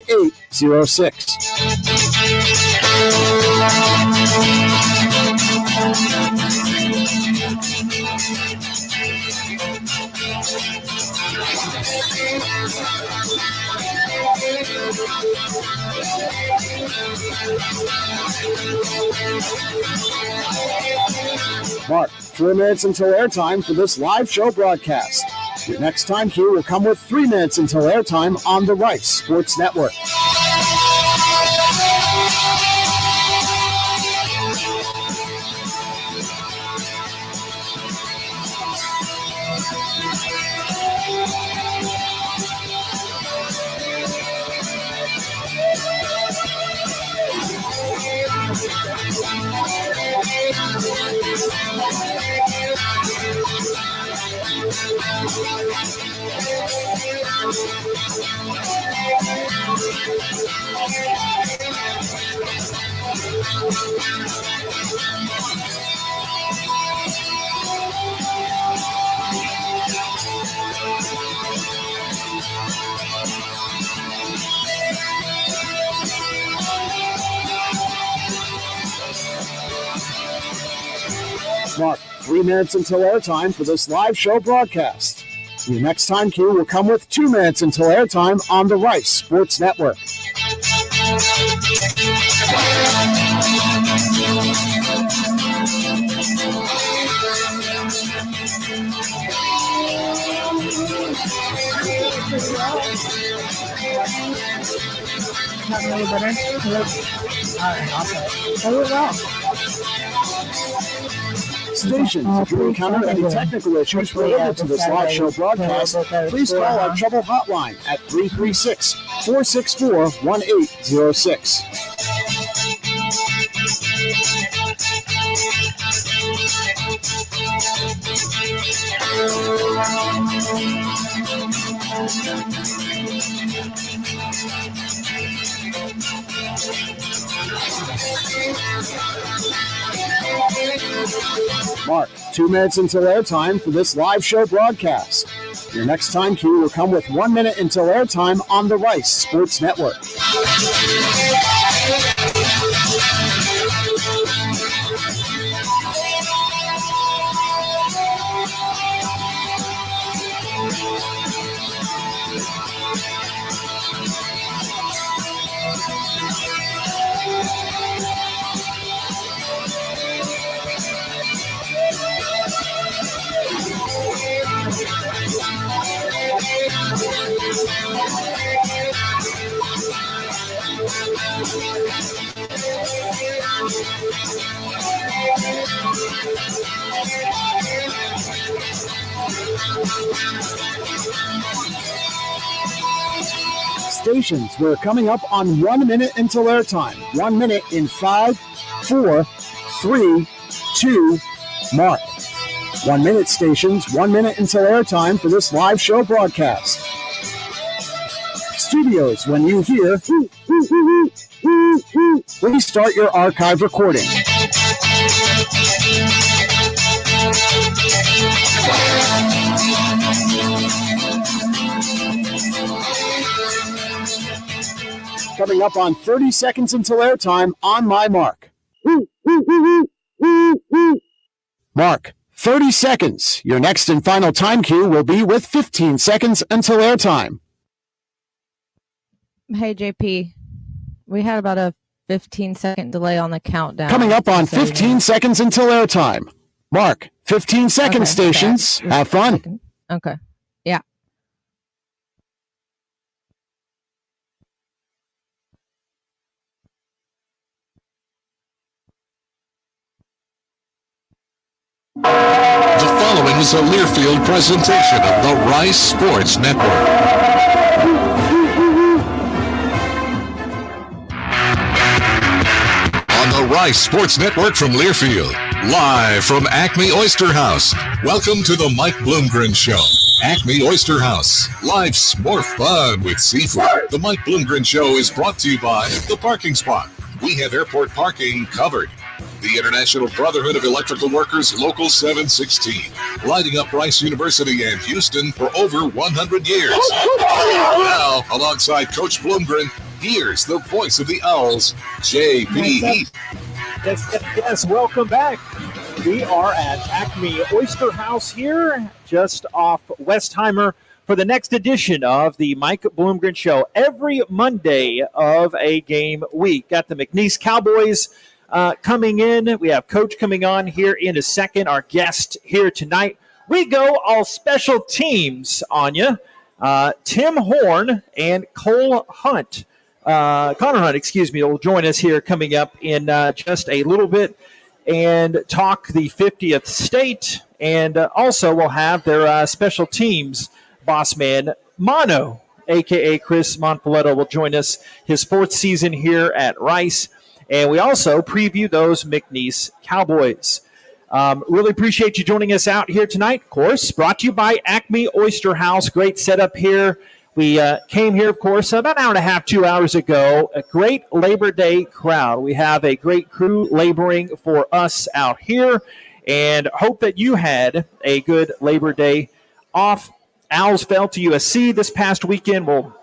1806. Mark, 4 minutes until airtime for this live show broadcast. Your next time cue will come with 3 minutes until airtime on the Rice Sports Network. Mark, 3 minutes until airtime for this live show broadcast. Your next time cue will come with 2 minutes until airtime on the Rice Sports Network. Not really better. Hello. All right, awesome. Oh, well. Stations, if you encounter any technical issues related to this live show broadcast, please call our trouble hotline at 336-464-1806. Mark, 2 minutes until airtime for this live show broadcast. Your next time cue will come with 1 minute until airtime on the Rice Sports Network. Stations, we're coming up on 1 minute until airtime. 1 minute in 5, 4, 3, 2, mark. 1 minute stations, 1 minute until airtime for this live show broadcast. Studios, when you hear, please start your archive recording. Coming up on 30 seconds until airtime on my mark. Mark, 30 seconds. Your next and final time cue will be with 15 seconds until airtime. Hey, JP. We had about a 15-second delay on the countdown. Coming up on 15 seconds until airtime. Mark, 15 seconds, okay, stations. Okay. Have fun. Okay. Yeah. The following is a Learfield presentation of the Rice Sports Network. On the Rice Sports Network from Learfield, live from Acme Oyster House. Welcome to the Mike Bloomgren Show. Acme Oyster House. Life's more fun with seafood. The Mike Bloomgren Show is brought to you by The Parking Spot. We have airport parking covered. The International Brotherhood of Electrical Workers, Local 716, lighting up Rice University and Houston for over 100 years. Now, alongside Coach Bloomgren, Here's the voice of the Owls, J.P. Heath. Yes, welcome back. We are at Acme Oyster House here, just off Westheimer, for the next edition of the Mike Bloomgren Show. Every Monday of a game week. Got the McNeese Cowboys coming in. We have Coach coming on here in a second. Our guest here tonight. We go all special teams on you. Tim Horn and Connor Hunt, will join us here coming up in just a little bit and talk the 50th state. And also we'll have their special teams boss man, Mono, a.k.a. Chris Monfiletto, will join us, his fourth season here at Rice. And we also preview those McNeese Cowboys. Really appreciate you joining us out here tonight. Of course, brought to you by Acme Oyster House. Great setup here. We came here, of course, about an hour and a half, 2 hours ago. A great Labor Day crowd. We have a great crew laboring for us out here, and hope that you had a good Labor Day off. Owls fell to USC this past weekend. We'll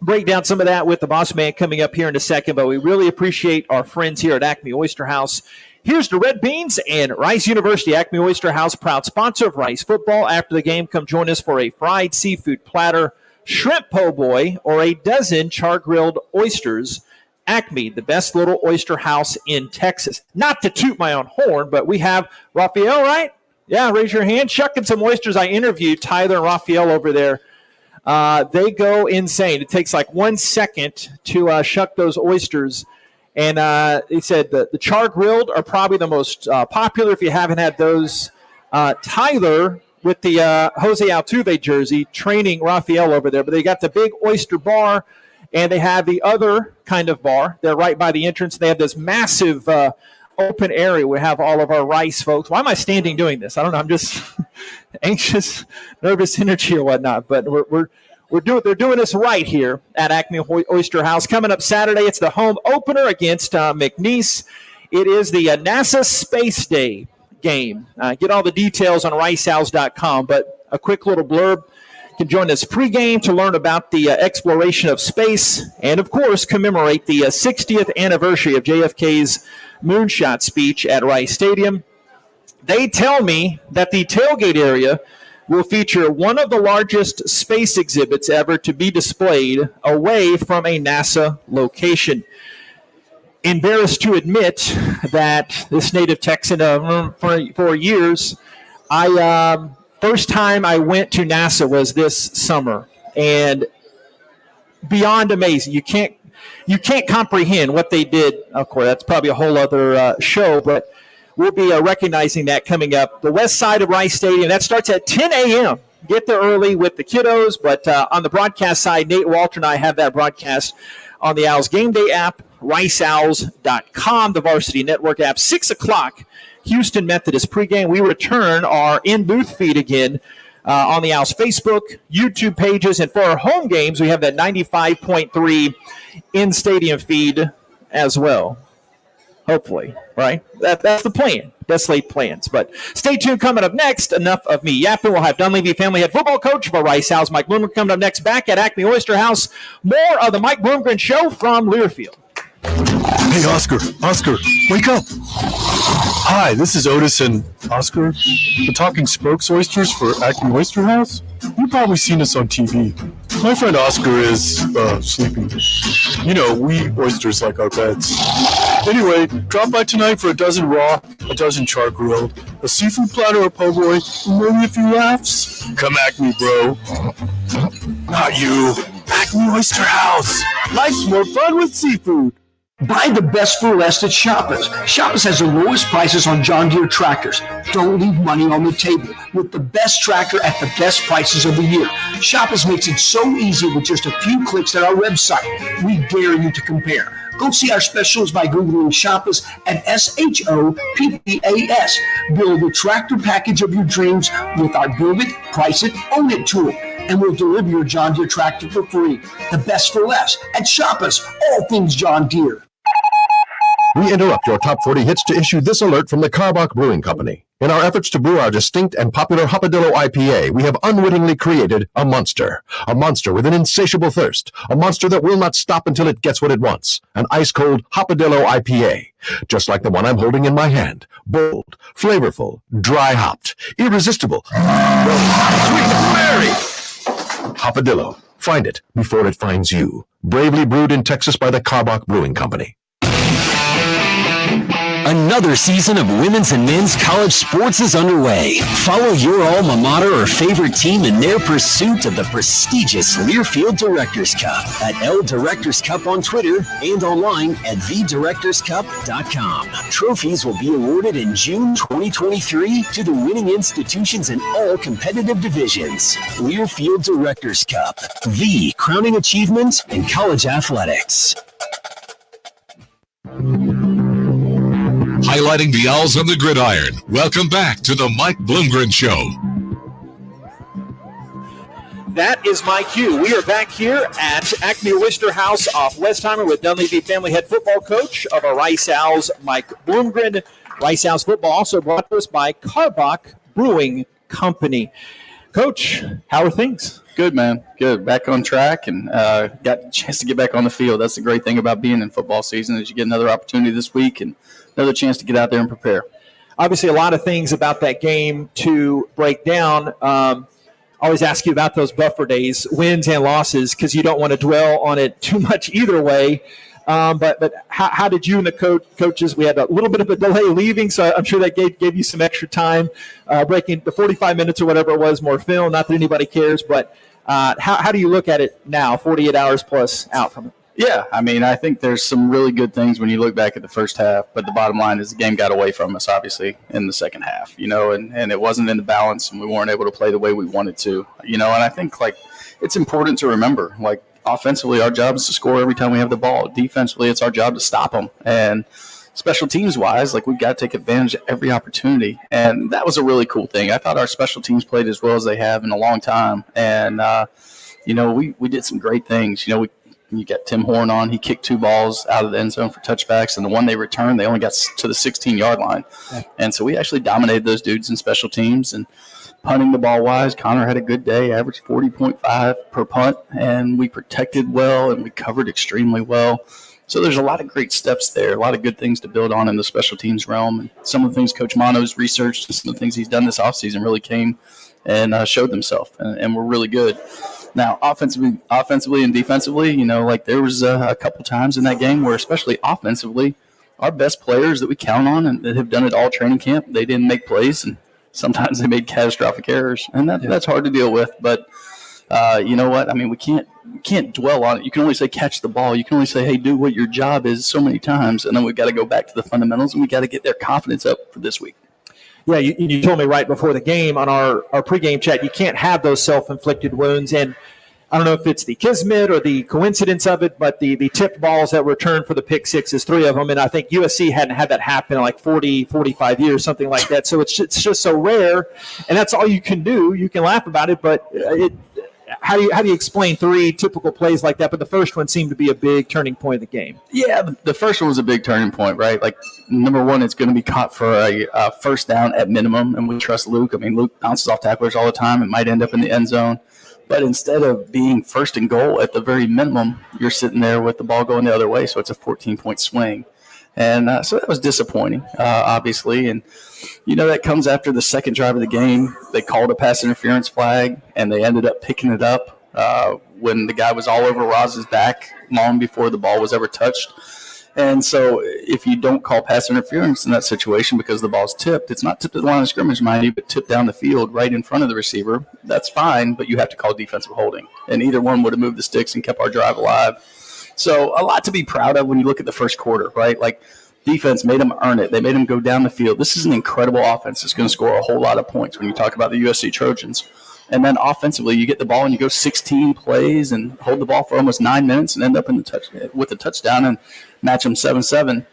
break down some of that with the boss man coming up here in a second, but we really appreciate our friends here at Acme Oyster House. Here's the Red Beans and Rice University. Acme Oyster House, proud sponsor of Rice football. After the game, come join us for a fried seafood platter, shrimp po' boy, or a dozen char-grilled oysters. Acme, the best little oyster house in Texas. Not to toot my own horn, but we have Raphael, right? Yeah, raise your hand. Shucking some oysters. I interviewed Tyler and Raphael over there. They go insane. It takes like 1 second to shuck those oysters. And he said the char-grilled are probably the most popular if you haven't had those. Tyler with the Jose Altuve jersey training Raphael over there. But they got the big oyster bar, and they have the other kind of bar. They're right by the entrance. They have this massive open area. We have all of our Rice folks. Why am I standing doing this? I don't know. I'm just anxious, nervous energy or whatnot. But they're doing this right here at Acme Oyster House. Coming up Saturday, it's the home opener against McNeese. It is the NASA Space Day game. Get all the details on ricehouse.com. But a quick little blurb. You can join us pregame to learn about the exploration of space and, of course, commemorate the 60th anniversary of JFK's moonshot speech at Rice Stadium. They tell me that the tailgate area will feature one of the largest space exhibits ever to be displayed away from a NASA location. Embarrassed to admit that this native Texan for years, first time I went to NASA was this summer, and beyond amazing. You can't comprehend what they did. Of course, that's probably a whole other show, but we'll be recognizing that coming up. The west side of Rice Stadium, that starts at 10 a.m. Get there early with the kiddos, but on the broadcast side, Nate Walter and I have that broadcast on the Owls Game Day app, riceowls.com, the Varsity Network app. 6 o'clock, Houston Methodist pregame. We return our in-booth feed again on the Owls Facebook, YouTube pages, and for our home games, we have that 95.3 in-stadium feed as well. Hopefully, right? That's the plan. That's late plans. But stay tuned. Coming up next, enough of me yapping. We'll have Dunleavy family head football coach for Rice House, Mike Bloomgren, coming up next back at Acme Oyster House. More of the Mike Bloomgren Show from Learfield. Hey, Oscar, wake up. Hi, this is Otis and Oscar, the Talking Spokes Oysters for Acme Oyster House. You've probably seen us on TV. My friend Oscar is sleeping. You know, we oysters like our pets. Anyway, drop by tonight for a dozen raw, a dozen char-grilled, a seafood platter, a po' boy, and maybe a few laughs. Come Acme, bro. Not you. Acme Oyster House. Life's more fun with seafood. Buy the best for less at Shoppers. Shoppers has the lowest prices on John Deere tractors. Don't leave money on the table with the best tractor at the best prices of the year. Shoppers makes it so easy with just a few clicks at our website. We dare you to compare. Go see our specials by Googling Shoppers at SHOPPAS. Build the tractor package of your dreams with our Build It, Price It, Own It tool. And we'll deliver your John Deere tractor for free. The best for less at Shoppers, all things John Deere. We interrupt your top 40 hits to issue this alert from the Karbach Brewing Company. In our efforts to brew our distinct and popular Hopadillo IPA, we have unwittingly created a monster with an insatiable thirst, a monster that will not stop until it gets what it wants, an ice-cold Hopadillo IPA, just like the one I'm holding in my hand, bold, flavorful, dry-hopped, irresistible, sweet and merry. Hopadillo, find it before it finds you. Bravely brewed in Texas by the Karbach Brewing Company. Another season of women's and men's college sports is underway. Follow your alma mater or favorite team in their pursuit of the prestigious Learfield Directors Cup at L Directors Cup on Twitter and online at thedirectorscup.com. Trophies will be awarded in June 2023 to the winning institutions in all competitive divisions. Learfield Directors Cup, the crowning achievement in college athletics. Highlighting the Owls on the gridiron. Welcome back to the Mike Bloomgren Show. That is my cue. We are back here at Acme Oyster House off Westheimer with Dunleavy family head football coach of our Rice Owls, Mike Bloomgren. Rice Owls football also brought to us by Karbach Brewing Company. Coach, how are things? Good, man. Good. Back on track and got a chance to get back on the field. That's the great thing about being in football season is you get another opportunity this week and another chance to get out there and prepare. Obviously, a lot of things about that game to break down. I always ask you about those buffer days, wins and losses, because you don't want to dwell on it too much either way. But how did you and the coaches, we had a little bit of a delay leaving, so I'm sure that gave you some extra time, breaking the 45 minutes or whatever it was, more film, not that anybody cares, but how do you look at it now, 48 hours plus out from it? Yeah, I mean, I think there's some really good things when you look back at the first half, but the bottom line is the game got away from us, obviously, in the second half, and it wasn't in the balance, and we weren't able to play the way we wanted to, and I think, it's important to remember, offensively, our job is to score every time we have the ball. Defensively, it's our job to stop them, and special teams-wise, we've got to take advantage of every opportunity, and that was a really cool thing. I thought our special teams played as well as they have in a long time, and, we did some great things. You got Tim Horn on. He kicked 2 balls out of the end zone for touchbacks, and the one they returned, they only got to the 16-yard line. Yeah. And so we actually dominated those dudes in special teams. And punting the ball wise, Connor had a good day, averaged 40.5 per punt, and we protected well and we covered extremely well. So there's a lot of great steps there, a lot of good things to build on in the special teams realm. And some of the things Coach Mono's researched and some of the things he's done this offseason really came and showed themselves, and were really good. Now, offensively and defensively, there was a couple times in that game where, especially offensively, our best players that we count on and that have done it all training camp, they didn't make plays, and sometimes they made catastrophic errors, and that's hard to deal with. But you know what? I mean, we can't dwell on it. You can only say catch the ball. You can only say, hey, do what your job is so many times, and then we've got to go back to the fundamentals, and we got to get their confidence up for this week. Yeah, you told me right before the game on our pregame chat, you can't have those self-inflicted wounds. And I don't know if it's the kismet or the coincidence of it, but the tipped balls that returned for the pick sixes, 3 of them. And I think USC hadn't had that happen in 40, 45 years, something like that. So it's just so rare. And that's all you can do. You can laugh about it, but how do you explain 3 typical plays like that? But the first one seemed to be a big turning point of the game. Yeah, the first one was a big turning point, right? Number one, it's going to be caught for a first down at minimum, and we trust Luke. I mean, Luke bounces off tacklers all the time. It might end up in the end zone. But instead of being first and goal at the very minimum, you're sitting there with the ball going the other way, so it's a 14-point swing. And so that was disappointing, obviously. And, that comes after the second drive of the game. They called a pass interference flag, and they ended up picking it up when the guy was all over Roz's back long before the ball was ever touched. And so if you don't call pass interference in that situation because the ball's tipped, it's not tipped at the line of scrimmage, mind you, but tipped down the field right in front of the receiver, that's fine, but you have to call defensive holding. And either one would have moved the sticks and kept our drive alive. So a lot to be proud of when you look at the first quarter, right? Defense made them earn it. They made them go down the field. This is an incredible offense that's going to score a whole lot of points when you talk about the USC Trojans. And then offensively, you get the ball and you go 16 plays and hold the ball for almost 9 minutes and end up with a touchdown and match them 7-7.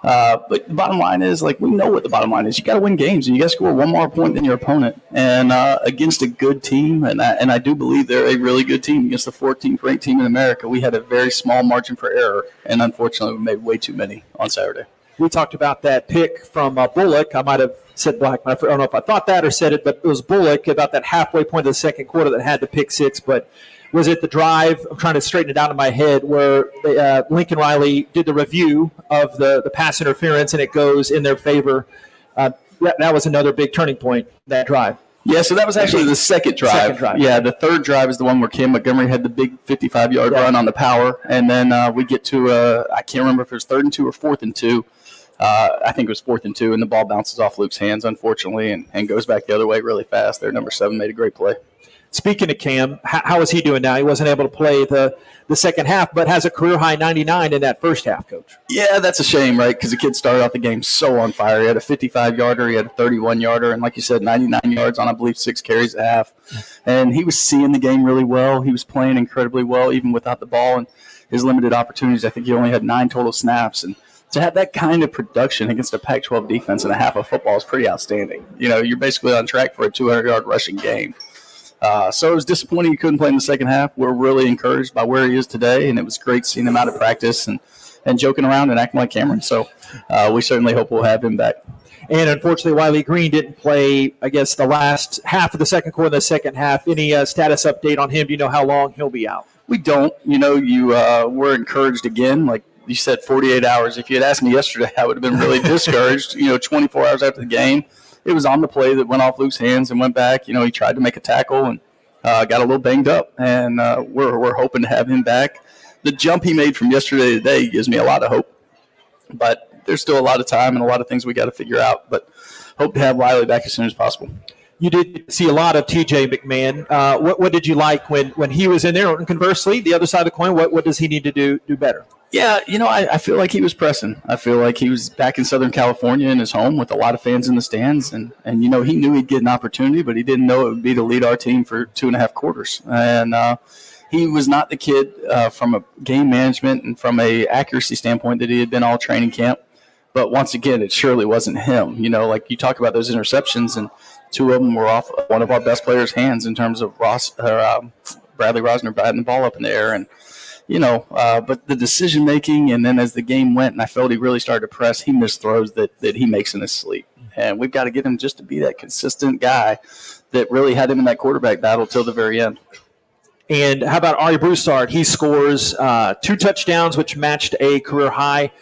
But the bottom line is, we know what the bottom line is. You got to win games, and you got to score one more point than your opponent. And against a good team, and I do believe they're a really good team against the 14th ranked team in America, we had a very small margin for error, and unfortunately, we made way too many on Saturday. We talked about that pick from Bullock. I might have said Blackman. I don't know if I thought that or said it, but it was Bullock about that halfway point of the second quarter that had the pick six. But was it the drive? I'm trying to straighten it out in my head where Lincoln Riley did the review of the pass interference, and it goes in their favor. That was another big turning point, that drive. Yeah, so that was actually the second drive. Yeah, the third drive is the one where Cam Montgomery had the big 55-yard run on the power. And then we get to, I can't remember if it was 3rd and 2 or 4th and 2. I think it was 4th and 2, and the ball bounces off Luke's hands, unfortunately, and goes back the other way really fast. Their number 7 made a great play. Speaking of Cam, how is he doing now? He wasn't able to play the second half, but has a career-high 99 in that first half, Coach. Yeah, that's a shame, right, because the kid started off the game so on fire. He had a 55-yarder, he had a 31-yarder, and like you said, 99 yards on, I believe, 6 carries a half. And he was seeing the game really well. He was playing incredibly well, even without the ball and his limited opportunities. I think he only had 9 total snaps. And to have that kind of production against a Pac-12 defense in a half of football is pretty outstanding. You know, you're basically on track for a 200-yard rushing game. So it was disappointing he couldn't play in the second half. We're really encouraged by where he is today, and it was great seeing him out of practice and joking around and acting like Cameron. So we certainly hope we'll have him back. And unfortunately, Wiley Green didn't play, I guess, the last half of the second quarter, the second half. Any status update on him? Do you know how long he'll be out? We don't. You know, we're encouraged again, like you said, 48 hours. If you had asked me yesterday, I would have been really discouraged. 24 hours after the game. It was on the play that went off Luke's hands and went back. He tried to make a tackle and got a little banged up, and we're hoping to have him back. The jump he made from yesterday to today gives me a lot of hope, but there's still a lot of time and a lot of things we got to figure out, but hope to have Wiley back as soon as possible. You did see a lot of TJ McMahon. What did you like when he was in there? And conversely, the other side of the coin, what does he need to do better? Yeah, I feel like he was pressing. I feel like he was back in Southern California in his home with a lot of fans in the stands. And he knew he'd get an opportunity, but he didn't know it would be to lead our team for 2.5 quarters. And he was not the kid from a game management and from a accuracy standpoint that he had been all training camp. But once again, it surely wasn't him. Like you talk about those interceptions, and 2 of them were off one of our best players' hands in terms of Bradley Rosner batting the ball up in the air. And but the decision making, and then as the game went, and I felt he really started to press, he missed throws that he makes in his sleep. And we've got to get him just to be that consistent guy that really had him in that quarterback battle till the very end. And how about Ari Broussard? He scores 2 touchdowns, which matched a career high.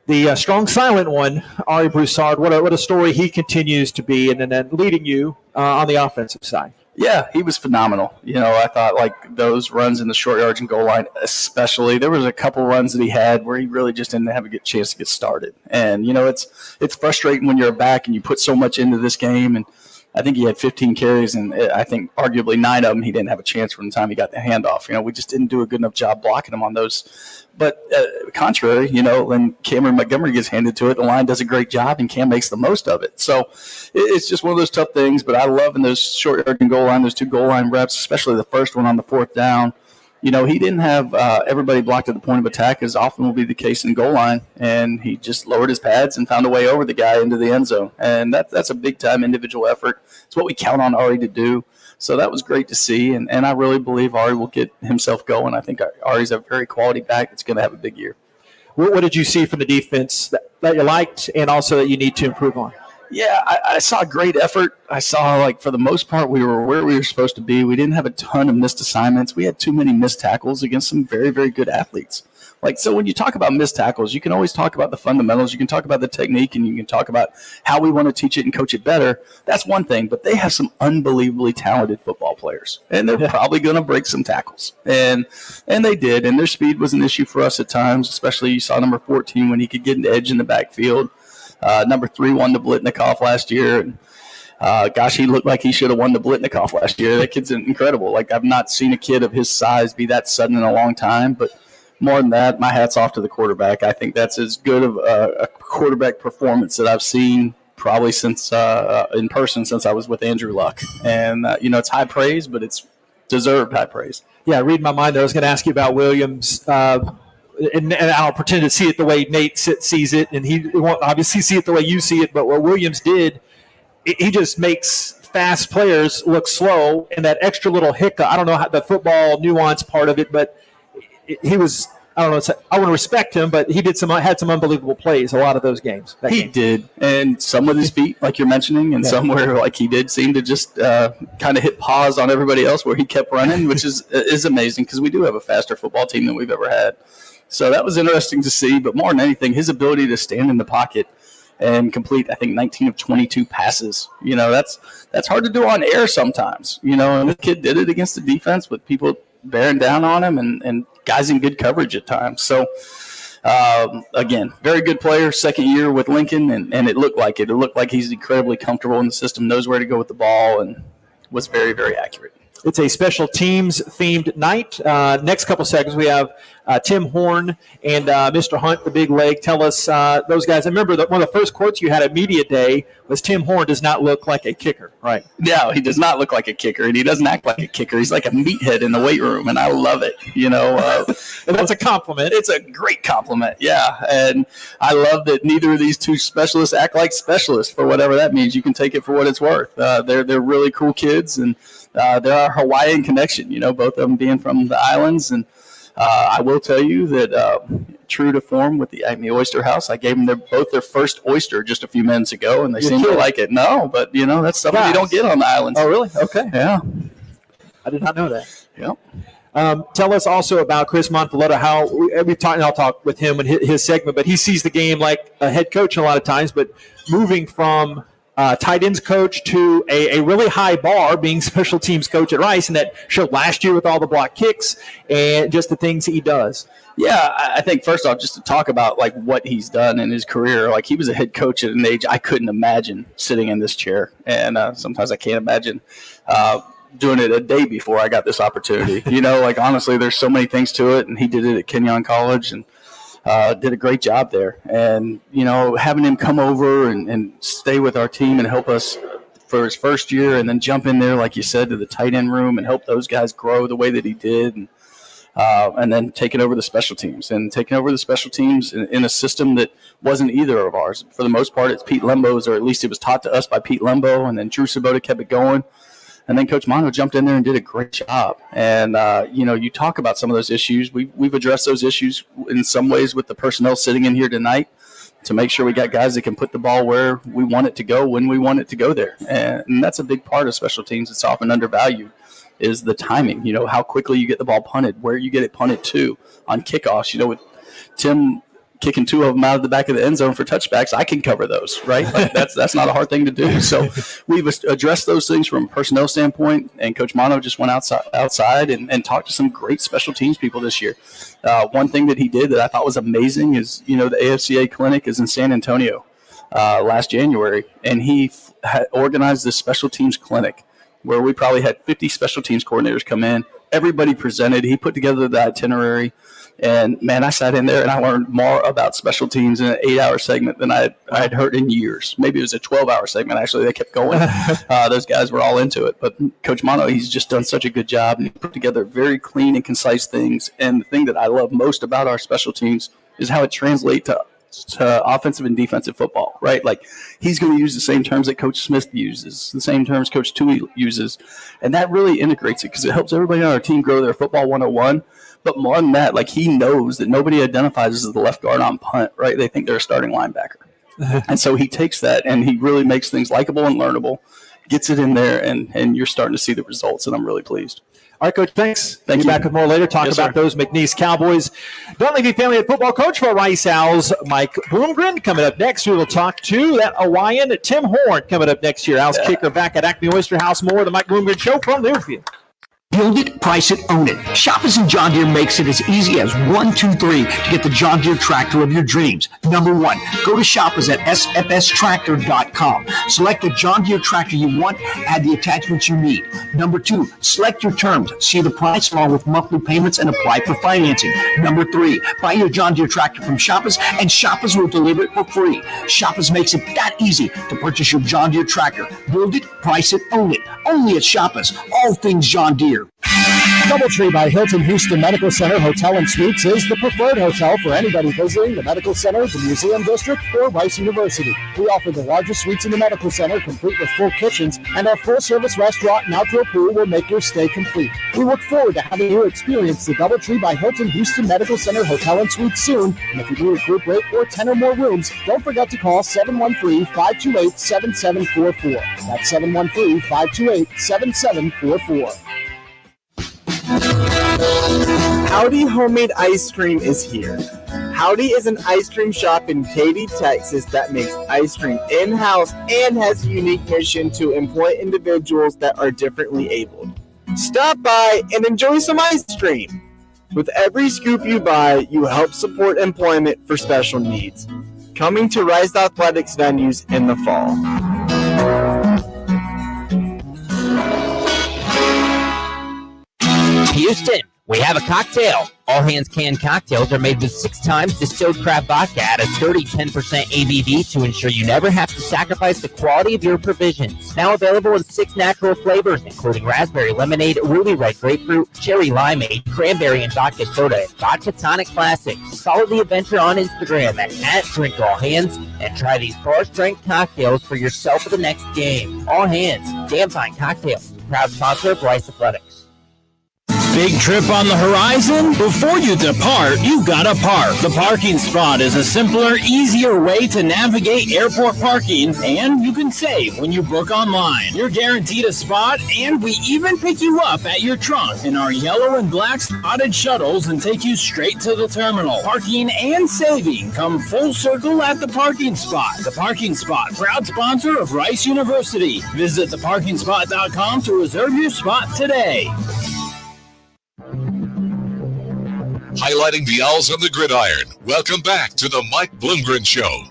The strong silent one, Ari Broussard, what a story he continues to be, and then leading you on the offensive side. Yeah, he was phenomenal. I thought like those runs in the short yards and goal line especially, there was a couple runs that he had where he really just didn't have a good chance to get started. And, it's frustrating when you're back and you put so much into this game. And I think he had 15 carries, and I think arguably 9 of them he didn't have a chance from the time he got the handoff. We just didn't do a good enough job blocking him on those. But contrary, when Cameron Montgomery gets handed to it, the line does a great job, and Cam makes the most of it. So it's just one of those tough things. But I love in those short yard and goal line, those 2 goal line reps, especially the first one on the 4th down. He didn't have everybody blocked at the point of attack, as often will be the case in goal line, and he just lowered his pads and found a way over the guy into the end zone. And that's a big-time individual effort. It's what we count on Ari to do. So that was great to see, and I really believe Ari will get himself going. I think Ari's a very quality back that's going to have a big year. What did you see from the defense that you liked and also that you need to improve on? Yeah, I saw great effort. I saw, for the most part, we were where we were supposed to be. We didn't have a ton of missed assignments. We had too many missed tackles against some very, very good athletes. So when you talk about missed tackles, you can always talk about the fundamentals. You can talk about the technique, and you can talk about how we want to teach it and coach it better. That's one thing, but they have some unbelievably talented football players, and they're probably going to break some tackles. And they did, and their speed was an issue for us at times, especially you saw number 14 when he could get an edge in the backfield. Number 3 won the Blitnikoff last year. And, he looked like he should have won the Blitnikoff last year. That kid's incredible. I've not seen a kid of his size be that sudden in a long time. But more than that, my hat's off to the quarterback. I think that's as good of a quarterback performance that I've seen probably since in person since I was with Andrew Luck. And, it's high praise, but it's deserved high praise. Yeah, read my mind there. I was going to ask you about Williams. And I'll pretend to see it the way Nate sees it, and he won't obviously see it the way you see it. But what Williams did, he just makes fast players look slow, and that extra little hiccup. I don't know how the football nuance part of it, but he was I don't know. I want to respect him, but he had some unbelievable plays. A lot of those games. He did, and some with his feet, like you're mentioning, and some where like he did seem to just kind of hit pause on everybody else, where he kept running, which is amazing because we do have a faster football team than we've ever had. So that was interesting to see. But more than anything, his ability to stand in the pocket and complete, I think, 19 of 22 passes. That's hard to do on air sometimes. And the kid did it against the defense with people bearing down on him and guys in good coverage at times. So, again, very good player, second year with Lincoln, and it looked like it. It looked like he's incredibly comfortable in the system, knows where to go with the ball, and was very, very accurate. It's a special teams-themed night. Next couple seconds, we have Tim Horn and Mr. Hunt, the big leg. Tell us, those guys. I remember that one of the first quotes you had at Media Day was Tim Horn does not look like a kicker, right? No, he does not look like a kicker, and he doesn't act like a kicker. He's like a meathead in the weight room, and I love it. And that's a compliment. It's a great compliment, yeah. And I love that neither of these two specialists act like specialists, for whatever that means. You can take it for what it's worth. They're really cool kids, and they're our Hawaiian connection, both of them being from the islands. And I will tell you that true to form with the Acme Oyster House, I gave them both their first oyster just a few minutes ago, and they seem to like it. No, but, that's something you don't get on the islands. Oh, really? Okay. Yeah. I did not know that. Yep. Tell us also about Chris Monfiletta, how we've talked, and I'll talk with him in his segment, but he sees the game like a head coach a lot of times, but moving from tight ends coach to a really high bar, being special teams coach at Rice, and that showed last year with all the block kicks and just the things he does. Yeah, I think first off, just to talk about like what he's done in his career, like he was a head coach at an age I couldn't imagine sitting in this chair, and sometimes I can't imagine doing it a day before I got this opportunity. Like honestly, there's so many things to it, and he did it at Kenyon College and did a great job there. And having him come over and stay with our team and help us for his first year, and then jump in there, like you said, to the tight end room and help those guys grow the way that he did. And then taking over the special teams in a system that wasn't either of ours. For the most part, it's Pete Lembo's, or at least it was taught to us by Pete Lembo, and then Drew Sabota kept it going. And then Coach Mono jumped in there and did a great job. And, you talk about some of those issues. We've addressed those issues in some ways with the personnel sitting in here tonight to make sure we got guys that can put the ball where we want it to go when we want it to go there. And that's a big part of special teams. It's often undervalued. Is the timing, how quickly you get the ball punted, where you get it punted to on kickoffs. With Tim kicking two of them out of the back of the end zone for touchbacks, I can cover those, right? Like that's not a hard thing to do. So we've addressed those things from a personnel standpoint, and Coach Mono just went outside and talked to some great special teams people this year. One thing that he did that I thought was amazing is, the AFCA clinic is in San Antonio last January, and he organized this special teams clinic where we probably had 50 special teams coordinators come in. Everybody presented. He put together the itinerary. And, man, I sat in there and I learned more about special teams in an 8-hour segment than I had heard in years. Maybe it was a 12-hour segment, actually. They kept going. Those guys were all into it. But Coach Mono, he's just done such a good job. And he put together very clean and concise things. And the thing that I love most about our special teams is how it translates to offensive and defensive football, right? Like he's going to use the same terms that Coach Smith uses, the same terms Coach Tui uses, and that really integrates it because it helps everybody on our team grow their football 101. But more than that, like he knows that nobody identifies as the left guard on punt, right? They think they're a starting linebacker. And so he takes that and he really makes things likable and learnable, gets it in there, and you're starting to see the results, and I'm really pleased. All right, Coach, thanks. Thank you. Back with more later. Talk Yes, about sir. those McNeese Cowboys. Don't leave your family at football coach for Rice Owls, Mike Bloomgren. Coming up next, we will talk to that Hawaiian Tim Horn coming up next year. Owls kicker back at Acme Oyster House. More of the Mike Bloomgren Show from Learfield. Build it, price it, own it. Shoppers and John Deere makes it as easy as 1, 2, 3 to get the John Deere tractor of your dreams. Number 1, go to shoppers at sfstractor.com. Select the John Deere tractor you want, add the attachments you need. Number 2, select your terms, see the price along with monthly payments, and apply for financing. Number 3, buy your John Deere tractor from Shoppers, and Shoppers will deliver it for free. Shoppers makes it that easy to purchase your John Deere tractor. Build it, price it, own it. Only at Shoppers. All things John Deere. DoubleTree by Hilton Houston Medical Center Hotel and Suites is the preferred hotel for anybody visiting the Medical Center, the Museum District, or Rice University. We offer the largest suites in the Medical Center, complete with full kitchens, and our full-service restaurant and outdoor pool will make your stay complete. We look forward to having you experience the DoubleTree by Hilton Houston Medical Center Hotel and Suites soon. And if you need a group rate or 10 or more rooms, don't forget to call 713-528-7744. That's 713-528-7744. Howdy Homemade Ice Cream is here. Howdy is an ice cream shop in Katy, Texas that makes ice cream in-house and has a unique mission to employ individuals that are differently abled. Stop by and enjoy some ice cream. With every scoop you buy, you help support employment for special needs. Coming to Rice Athletics venues in the fall. Houston, we have a cocktail. All Hands Canned Cocktails are made with 6 times distilled craft vodka at a 10% ABV to ensure you never have to sacrifice the quality of your provisions. Now available in 6 natural flavors, including raspberry lemonade, ruby red grapefruit, cherry limeade, cranberry and vodka soda, and vodka tonic classic. Follow the adventure on Instagram at @DrinkAllHands and try these bar-strength cocktails for yourself for the next game. All Hands, damn fine cocktails. Proud sponsor of Rice Athletics. Big trip on the horizon? Before you depart, you gotta park. The parking spot is a simpler, easier way to navigate airport parking, and you can save when you book online. You're guaranteed a spot, and we even pick you up at your trunk in our yellow and black spotted shuttles and take you straight to the terminal. Parking and saving come full circle at the parking spot. The parking spot, proud sponsor of Rice University. Visit theparkingspot.com to reserve your spot today. Highlighting the Owls on the gridiron. Welcome back to the Mike Bloomgren Show.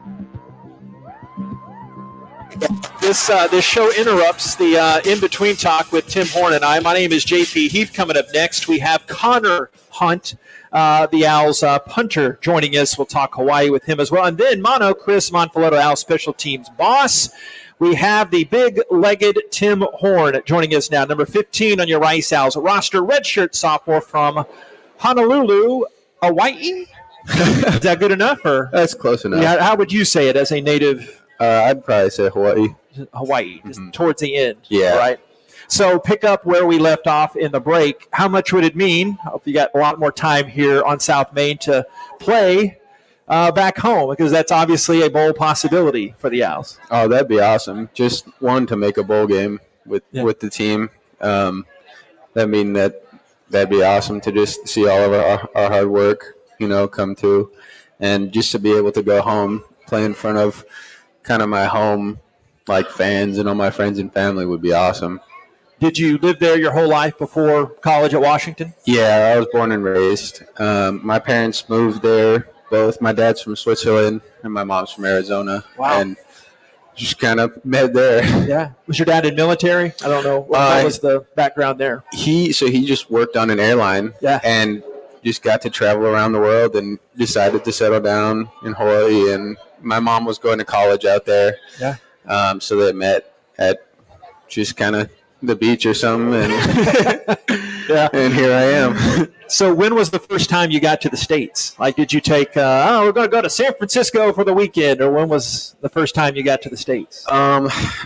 This show interrupts the in-between talk with Tim Horn and I. My name is JP Heath. Coming up next, we have Connor Hunt, the Owls punter, joining us. We'll talk Hawaii with him as well. And then Chris Monfiletto, Owls special teams boss. We have the big-legged Tim Horn joining us now, number 15 on your Rice Owls roster, redshirt sophomore from Honolulu, Hawaii. Is that good enough? Or that's close enough. Yeah, how would you say it as a native? I'd probably say Hawaii. Hawaii, just towards the end. Yeah. Right. So pick up where we left off in the break. How much would it mean? I hope you got a lot more time here on South Main to play back home, because that's obviously a bowl possibility for the Owls. Oh, that'd be awesome. Just one to make a bowl game with the team. That'd be awesome to just see all of our hard work, come to, and just to be able to go home, play in front of kind of my home, like fans and all my friends and family would be awesome. Did you live there your whole life before college at Washington? Yeah, I was born and raised. My parents moved there. Both my dad's from Switzerland and my mom's from Arizona. Wow. And just kind of met there. Yeah. Was your dad in military? I don't know. What was the background there? He just worked on an airline. Yeah. And just got to travel around the world and decided to settle down in Hawaii. And my mom was going to college out there. Yeah. So they met at just kind of the beach or something. And, yeah. And here I am. So when was the first time you got to the States? Like, did you take, we're going to go to San Francisco for the weekend, or when was the first time you got to the States?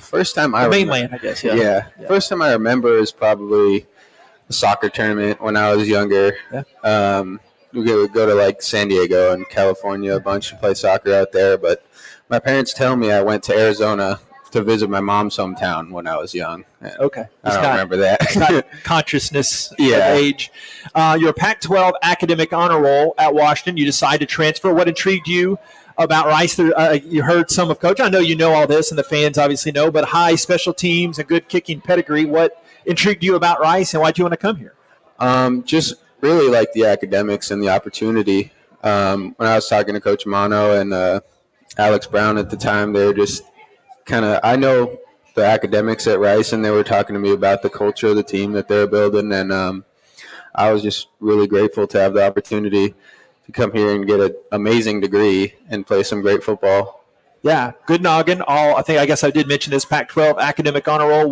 First time mainland, I guess. Yeah. First time I remember is probably a soccer tournament when I was younger. Yeah. We would go to like San Diego and California a bunch and play soccer out there. But my parents tell me I went to Arizona to visit my mom's hometown when I was young. Okay. I don't remember that. It's not consciousness of Yeah. age. You're a Pac-12 academic honor roll at Washington. You decide to transfer. What intrigued you about Rice? You heard some of Coach. I know you know all this, and the fans obviously know, but high special teams and good kicking pedigree. What intrigued you about Rice, and why did you want to come here? Just really like the academics and the opportunity. When I was talking to Coach Mano and Alex Brown at the time, they were just I know the academics at Rice, and they were talking to me about the culture of the team that they're building, and I was just really grateful to have the opportunity to come here and get an amazing degree and play some great football. Yeah, good noggin. I guess I did mention this Pac-12 academic honor roll.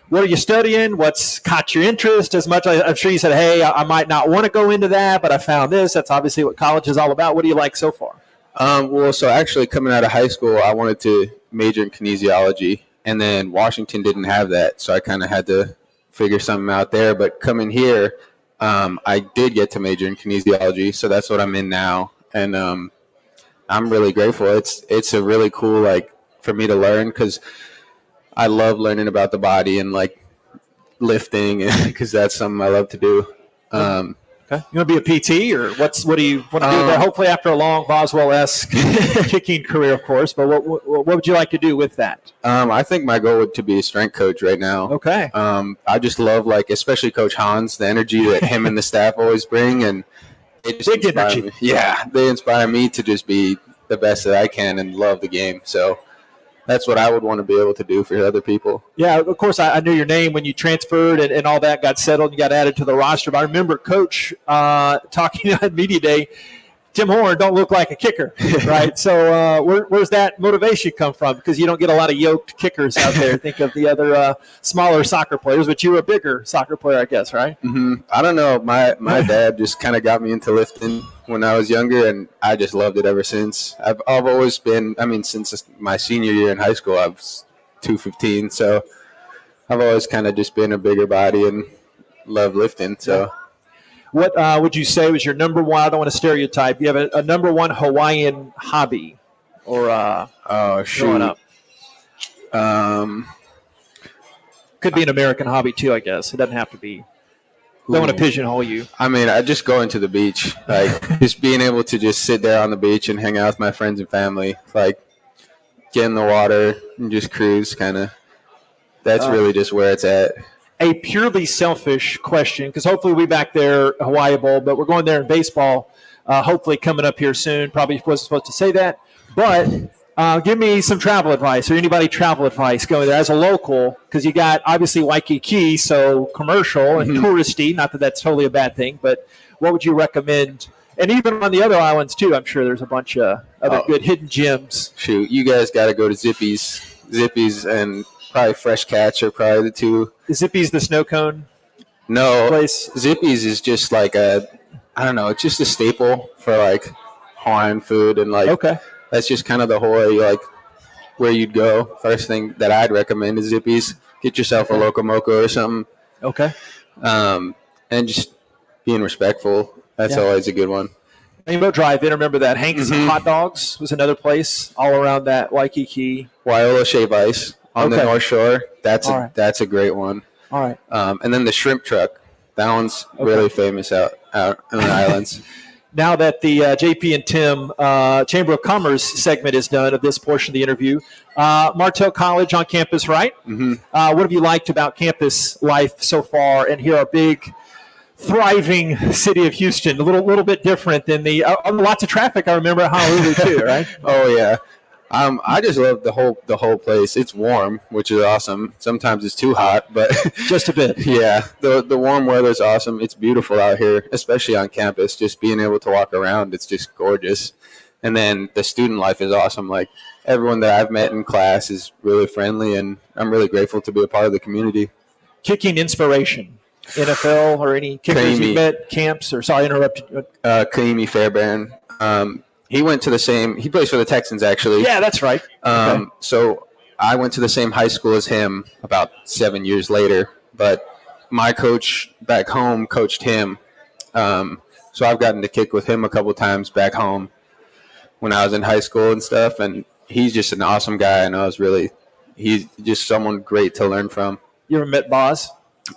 what are you studying? What's caught your interest as much? I'm sure you said, hey, I might not want to go into that, but I found this. That's obviously what college is all about. What do you like so far? Well, so actually coming out of high school, I wanted to major in kinesiology, and then Washington didn't have that, so I kind of had to figure something out there. But coming here, I did get to major in kinesiology, so that's what I'm in now, and I'm really grateful. It's a really cool, like, for me to learn, because I love learning about the body and like lifting, because that's something I love to do. Okay. You want to be a PT, or what do you want to do there? Hopefully after a long Boswell-esque kicking career, of course, but what would you like to do with that? I think my goal would to be a strength coach right now. Okay. I just love, like, especially Coach Hans, the energy that him and the staff always bring, and it just big energy. Me. Yeah, they inspire me to just be the best that I can and love the game. So that's what I would want to be able to do for other people. Yeah, of course, I knew your name when you transferred and all that got settled and got added to the roster. But I remember Coach talking at Media Day, Tim Horn don't look like a kicker, right? So where's that motivation come from? Because you don't get a lot of yoked kickers out there. Think of the other smaller soccer players, but you were a bigger soccer player, I guess, right? Mm-hmm. I don't know. My dad just kind of got me into lifting when I was younger, and I just loved it ever since. I've always been, since my senior year in high school, I was 215, so I've always kind of just been a bigger body and love lifting, so. Yeah. What would you say was your number one? I don't want to stereotype. You have a number one Hawaiian hobby, or growing up? Could be an American hobby too, I guess. It doesn't have to be. Don't want to pigeonhole you. I just going to the beach, like just being able to just sit there on the beach and hang out with my friends and family, like get in the water and just cruise, kind of. That's really just where it's at. A purely selfish question, because hopefully we'll be back there, Hawaii Bowl, but we're going there in baseball, hopefully coming up here soon. Probably wasn't supposed to say that. But give me some travel advice, or anybody travel advice going there as a local, because you got obviously Waikiki, so commercial and touristy, not that that's totally a bad thing, but what would you recommend? And even on the other islands too, I'm sure there's a bunch of other good hidden gems. Shoot, you guys got to go to Zippy's and probably Fresh Catch are probably the two. Is Zippy's the snow cone? No, place? Zippy's is just like it's just a staple for like Hawaiian food, and like that's just kind of the whole like where you'd go. First thing that I'd recommend is Zippy's. Get yourself a Loco Moco or something. Okay. And just being respectful. That's always a good one. Rainbow Drive-In, remember that. Hank's Hot Dogs was another place all around that Waikiki. Waiolo Shave Ice on the North Shore. That's a great one. All right. And then the Shrimp Truck. That one's really famous out on the islands. Now that the JP and Tim Chamber of Commerce segment is done of this portion of the interview, Martell College on campus, right? Mm-hmm. What have you liked about campus life so far? And here our big, thriving city of Houston, a little bit different than the lots of traffic. I remember at Honolulu too, right? Oh yeah. I just love the whole place. It's warm, which is awesome. Sometimes it's too hot, but just a bit. Yeah, the warm weather is awesome. It's beautiful out here, especially on campus. Just being able to walk around, it's just gorgeous. And then the student life is awesome. Like everyone that I've met in class is really friendly, and I'm really grateful to be a part of the community. Kicking inspiration, NFL or any kickers you met, camps, or sorry, I interrupted. Kaimi Fairbairn. He went to the same – he plays for the Texans, actually. Yeah, that's right. So I went to the same high school as him about 7 years later. But my coach back home coached him. So I've gotten to kick with him a couple times back home when I was in high school and stuff. And he's just an awesome guy, and he's just someone great to learn from. You ever met Boz?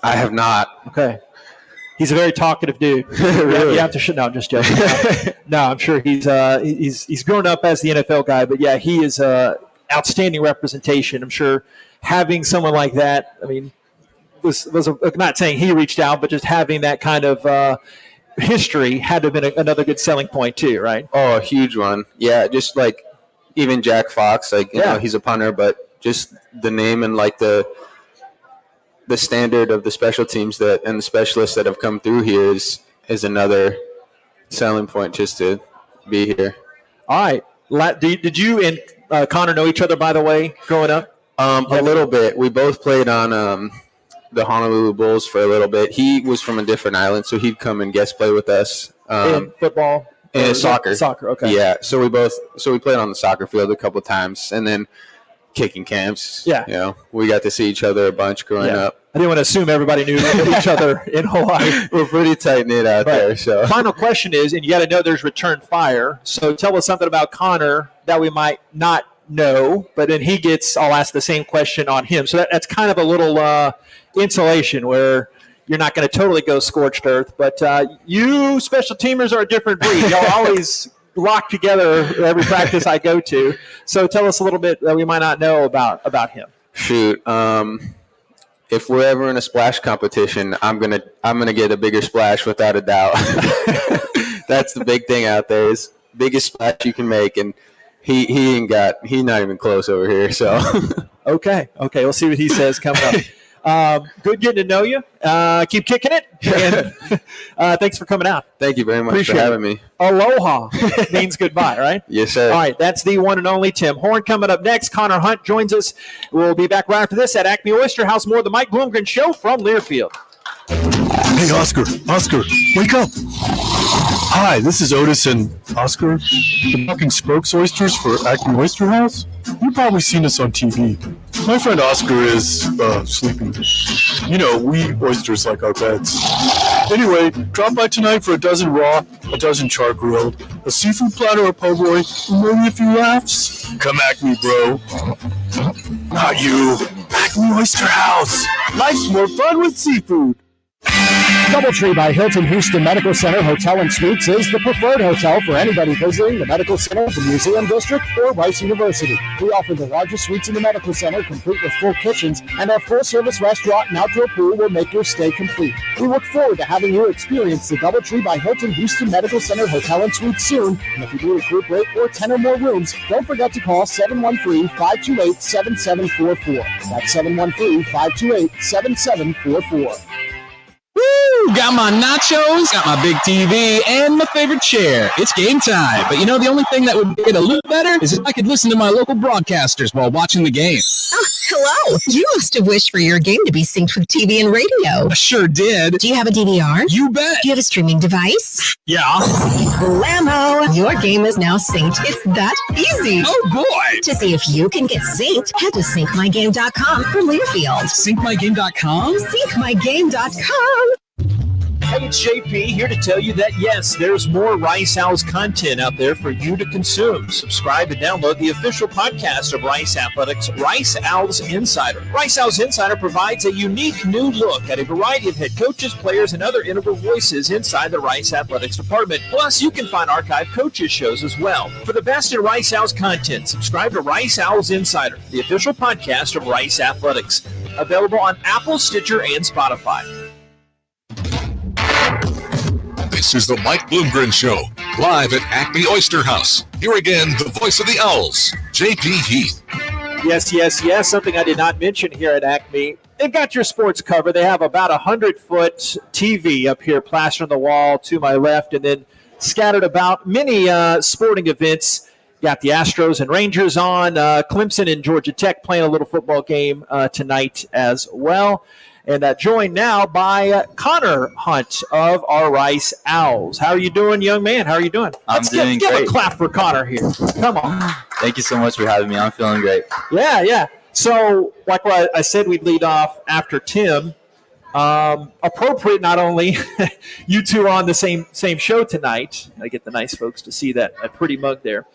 I have not. Okay. He's a very talkative dude. Really? You have to no, I'm just joking. No, I'm sure he's grown up as the NFL guy, but yeah, he is outstanding representation. I'm sure having someone like that, was not saying he reached out, but just having that kind of history had to have been another good selling point too, right? Oh, a huge one. Yeah, just like even Jack Fox, you know, he's a punter, but just the name and like the standard of the special teams and the specialists that have come through here is another selling point just to be here. All right. Did you and Connor know each other, by the way, growing up? A little bit. We both played on the Honolulu Bulls for a little bit. He was from a different island, so he'd come and guest play with us. In football? And soccer. Soccer, okay. Yeah, so we played on the soccer field a couple times, and then kicking camps. Yeah. We got to see each other a bunch growing up. I didn't want to assume everybody knew each other in Hawaii. We're pretty tight-knit out there. So, final question is, and you got to know there's return fire, so tell us something about Connor that we might not know, but then I'll ask the same question on him. So that's kind of a little insulation where you're not going to totally go scorched earth, but you special teamers are a different breed. Y'all always lock together every practice I go to. So tell us a little bit that we might not know about him. Shoot, if we're ever in a splash competition, I'm gonna get a bigger splash without a doubt. That's the big thing out there is biggest splash you can make, and he's not even close over here. So okay, we'll see what he says coming up. Good getting to know you. Keep kicking it. And thanks for coming out. Thank you very much Appreciate for having me. Aloha means goodbye, right? Yes, sir. All right, that's the one and only Tim Horn. Coming up next, Connor Hunt joins us. We'll be back right after this at Acme Oyster House. More of the Mike Bloomgren Show from Learfield. Hey, Oscar, wake up. Hi, this is Otis and Oscar, the Talking Spokes Oysters for Acme Oyster House. You've probably seen us on TV. My friend Oscar is sleeping. We oysters like our beds. Anyway, drop by tonight for a dozen raw, a dozen char grilled, a seafood platter, a po' boy, and maybe a few laughs. Come Acme, bro. Not you. Acme Oyster House. Life's more fun with seafood. Doubletree by Hilton Houston Medical Center Hotel and Suites is the preferred hotel for anybody visiting the Medical Center, the Museum District, or Rice University. We offer the largest suites in the Medical Center, complete with full kitchens, and our full-service restaurant and outdoor pool will make your stay complete. We look forward to having you experience the Doubletree by Hilton Houston Medical Center Hotel and Suites soon. And if you do a group rate or 10 or more rooms, don't forget to call 713-528-7744. That's 713-528-7744. Woo! Got my nachos, got my big TV, and my favorite chair. It's game time. But the only thing that would make it a little better is if I could listen to my local broadcasters while watching the game. Oh, hello. You must have wished for your game to be synced with TV and radio. I sure did. Do you have a DVR? You bet. Do you have a streaming device? Yeah. Blammo! Your game is now synced. It's that easy. Oh, boy. To see if you can get synced, head to syncmygame.com for Learfield. Syncmygame.com? Syncmygame.com. Hey, it's JP here to tell you that, yes, there's more Rice Owls content out there for you to consume. Subscribe and download the official podcast of Rice Athletics, Rice Owls Insider. Rice Owls Insider provides a unique new look at a variety of head coaches, players, and other integral voices inside the Rice Athletics department. Plus, you can find archived coaches shows as well. For the best in Rice Owls content, subscribe to Rice Owls Insider, the official podcast of Rice Athletics. Available on Apple, Stitcher, and Spotify. This is the Mike Bloomgren Show, live at Acme Oyster House. Here again, the voice of the Owls, J.P. Heath. Yes. Something I did not mention here at Acme. They've got your sports covered. They have about 100-foot TV up here plastered on the wall to my left, and then scattered about many sporting events. Got the Astros and Rangers on. Clemson and Georgia Tech playing a little football game tonight as well. And joined now by Connor Hunt of our Rice Owls. How are you doing, young man? How are you doing? I'm doing great. Give a clap for Connor here. Come on. Thank you so much for having me. I'm feeling great. Yeah. So, like what I said, we'd lead off after Tim. Appropriate, not only you two are on the same show tonight. I get the nice folks to see that pretty mug there.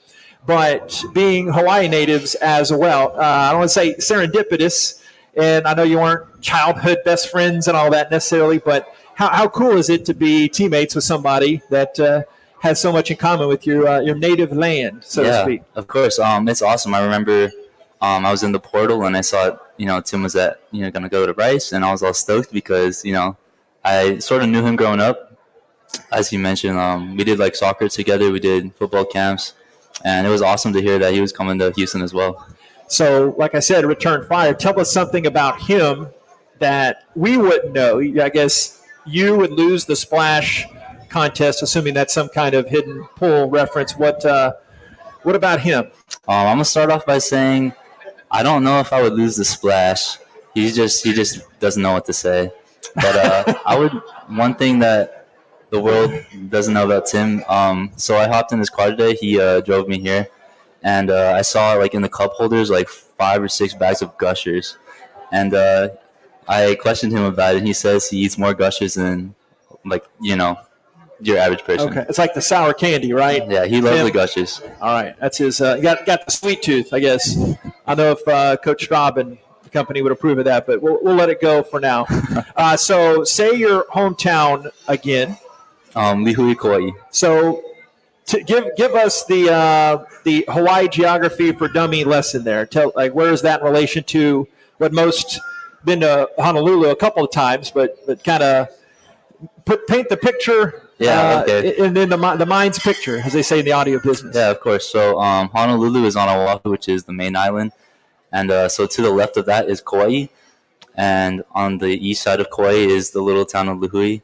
But being Hawaii natives as well. I don't want to say serendipitous. And I know you weren't childhood best friends and all that necessarily, but how cool is it to be teammates with somebody that has so much in common with your native land, so to speak? Of course. It's awesome. I remember I was in the portal and I saw, Tim was going to go to Rice, and I was all stoked because, I sort of knew him growing up. As you mentioned, we did like soccer together. We did football camps, and it was awesome to hear that he was coming to Houston as well. So, like I said, return fire. Tell us something about him that we wouldn't know. I guess you would lose the splash contest, assuming that's some kind of hidden pool reference. What about him? I'm going to start off by saying I don't know if I would lose the splash. he just doesn't know what to say. But one thing that the world doesn't know about Tim. So I hopped in his car today. He drove me here, and I saw like in the cup holders like 5 or 6 bags of Gushers, and I questioned him about it. And he says he eats more Gushers than your average person. Okay, it's like the sour candy, right? Yeah, he loves the Gushers. All right, that's his. Got the sweet tooth, I guess. I don't know if Coach Straub and the company would approve of that, but we'll let it go for now. So, say your hometown again. Lihue, Kauai. So, give us the Hawaii geography for dummy lesson there. Tell where is that in relation to what most been to Honolulu a couple of times, but kind of paint the picture. Yeah, okay. And then the mind's picture, as they say in the audio business. Yeah, of course. So Honolulu is on Oahu, which is the main island. And so to the left of that is Kauai. And on the east side of Kauai is the little town of Lihue.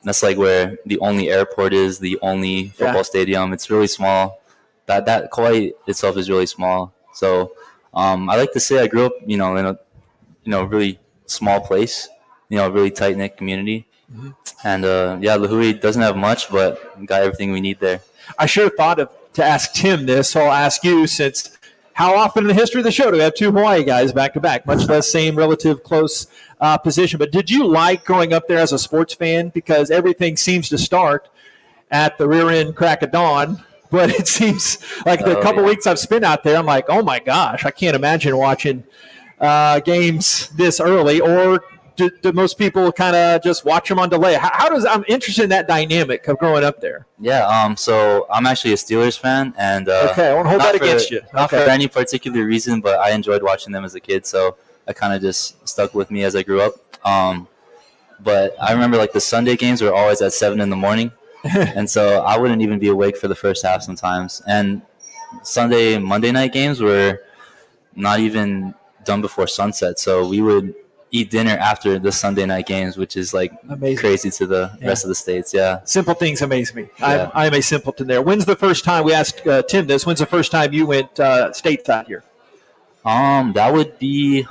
That's like where the only airport is, the only football stadium. It's really small. That Kauai itself is really small. So I like to say I grew up, in a really small place, a really tight-knit community. Mm-hmm. And Lihue doesn't have much, but got everything we need there. I should have thought to ask Tim this, so I'll ask you, since how often in the history of the show do we have 2 Hawaii guys back to back, much less same relative close position? But did you like growing up there as a sports fan? Because everything seems to start at the rear end crack of dawn, but it seems like the couple weeks I've spent out there, I'm like, oh my gosh, I can't imagine watching games this early. Or do most people kind of just watch them on delay? I'm interested in that dynamic of growing up there. Yeah, so I'm actually a Steelers fan, and okay, I won't hold that against you. Not for any particular reason, but I enjoyed watching them as a kid, so I kind of just stuck with me as I grew up. But I remember like the Sunday games were always at 7 in the morning, and so I wouldn't even be awake for the first half sometimes. And Monday night games were not even done before sunset, so we would eat dinner after the Sunday night games, which is like amazing. Crazy to the rest of the states. Yeah, simple things amaze me. Yeah. I'm a simpleton there. When's the first time, we asked Tim this, when's the first time you went stateside here? That would be,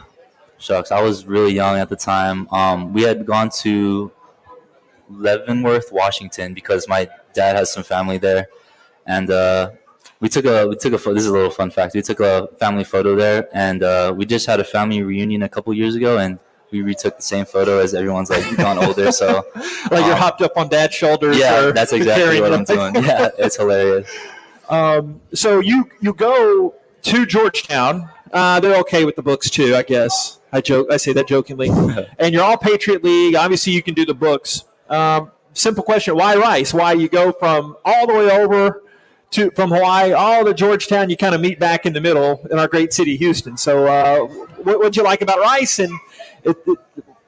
I was really young at the time. We had gone to Leavenworth, Washington, because my dad has some family there, and we took a photo. This is a little fun fact. We took a family photo there, and we just had a family reunion a couple years ago, and we retook the same photo as everyone's like gone older. So like you're hopped up on dad's shoulders. Yeah, that's exactly what I'm doing. Yeah, it's hilarious. So you go to Georgetown. They're okay with the books too, I guess. I say that jokingly. And you're all Patriot League. Obviously, you can do the books. Simple question: why Rice? Why you go from all the way over from Hawaii all to Georgetown? You kind of meet back in the middle in our great city, Houston. So, what'd you like about Rice, and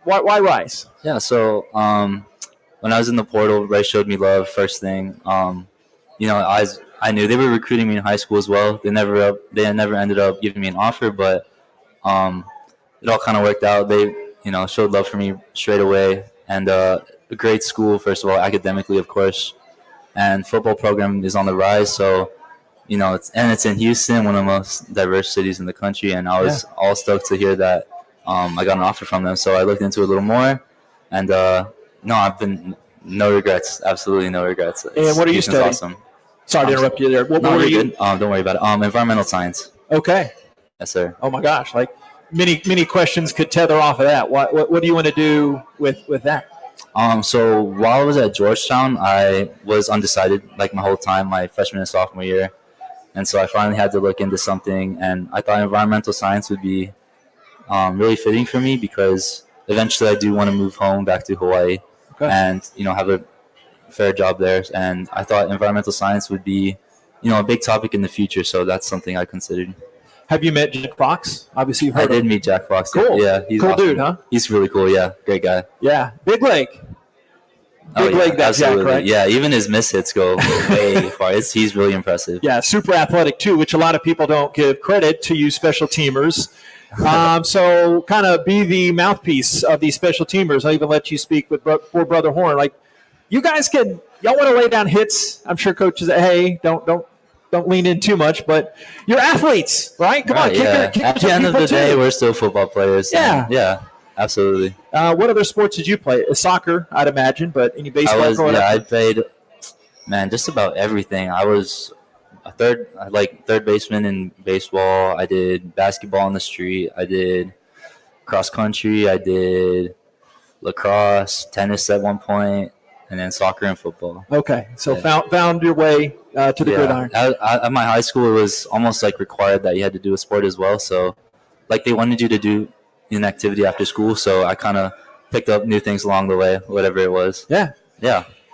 why Rice? Yeah. So when I was in the portal, Rice showed me love first thing. I knew they were recruiting me in high school as well. They never ended up giving me an offer, but it all kind of worked out. They showed love for me straight away, and a great school, first of all, academically, of course, and football program is on the rise. So it's in Houston, one of the most diverse cities in the country, and I was all stoked to hear that I got an offer from them. So I looked into it a little more, and I've been no regrets, absolutely no regrets. And what are you studying? Awesome. Sorry to interrupt you there. What were you? Don't worry about it. Environmental science. Okay. Yes, sir. Oh my gosh! Like many questions could tether off of that. What do you want to do with that? So while I was at Georgetown, I was undecided like my whole time, my freshman and sophomore year, and so I finally had to look into something, and I thought environmental science would be really fitting for me because eventually I do want to move home back to Hawaii and have a fair job there, and I thought environmental science would be a big topic in the future, so that's something I considered. Have you met Jack Fox? Obviously, you've heard I did meet Jack Fox. Cool. Yeah, he's cool awesome. Dude, huh? He's really cool. Yeah, great guy. Yeah, big leg. Big leg, that Jack, right? Yeah, even his miss hits go way far. He's really impressive. Yeah, super athletic too, which a lot of people don't give credit to you special teamers. So kind of be the mouthpiece of these special teamers. I'll even let you speak for Brother Horn. Like, you guys y'all want to lay down hits. I'm sure coaches say, hey, don't don't lean in too much, but you're athletes, right? Come on, kick At the end of the day, we're still football players. Yeah. Yeah, absolutely. What other sports did you play? Soccer, I'd imagine, but any baseball growing up? I played, just about everything. I was a third baseman in baseball. I did basketball on the street. I did cross country. I did lacrosse, tennis at one point, and then soccer and football. Okay, so found your way to the gridiron. At my high school, it was almost like required that you had to do a sport as well. So, like, they wanted you to do an activity after school. So I kind of picked up new things along the way, whatever it was. Yeah.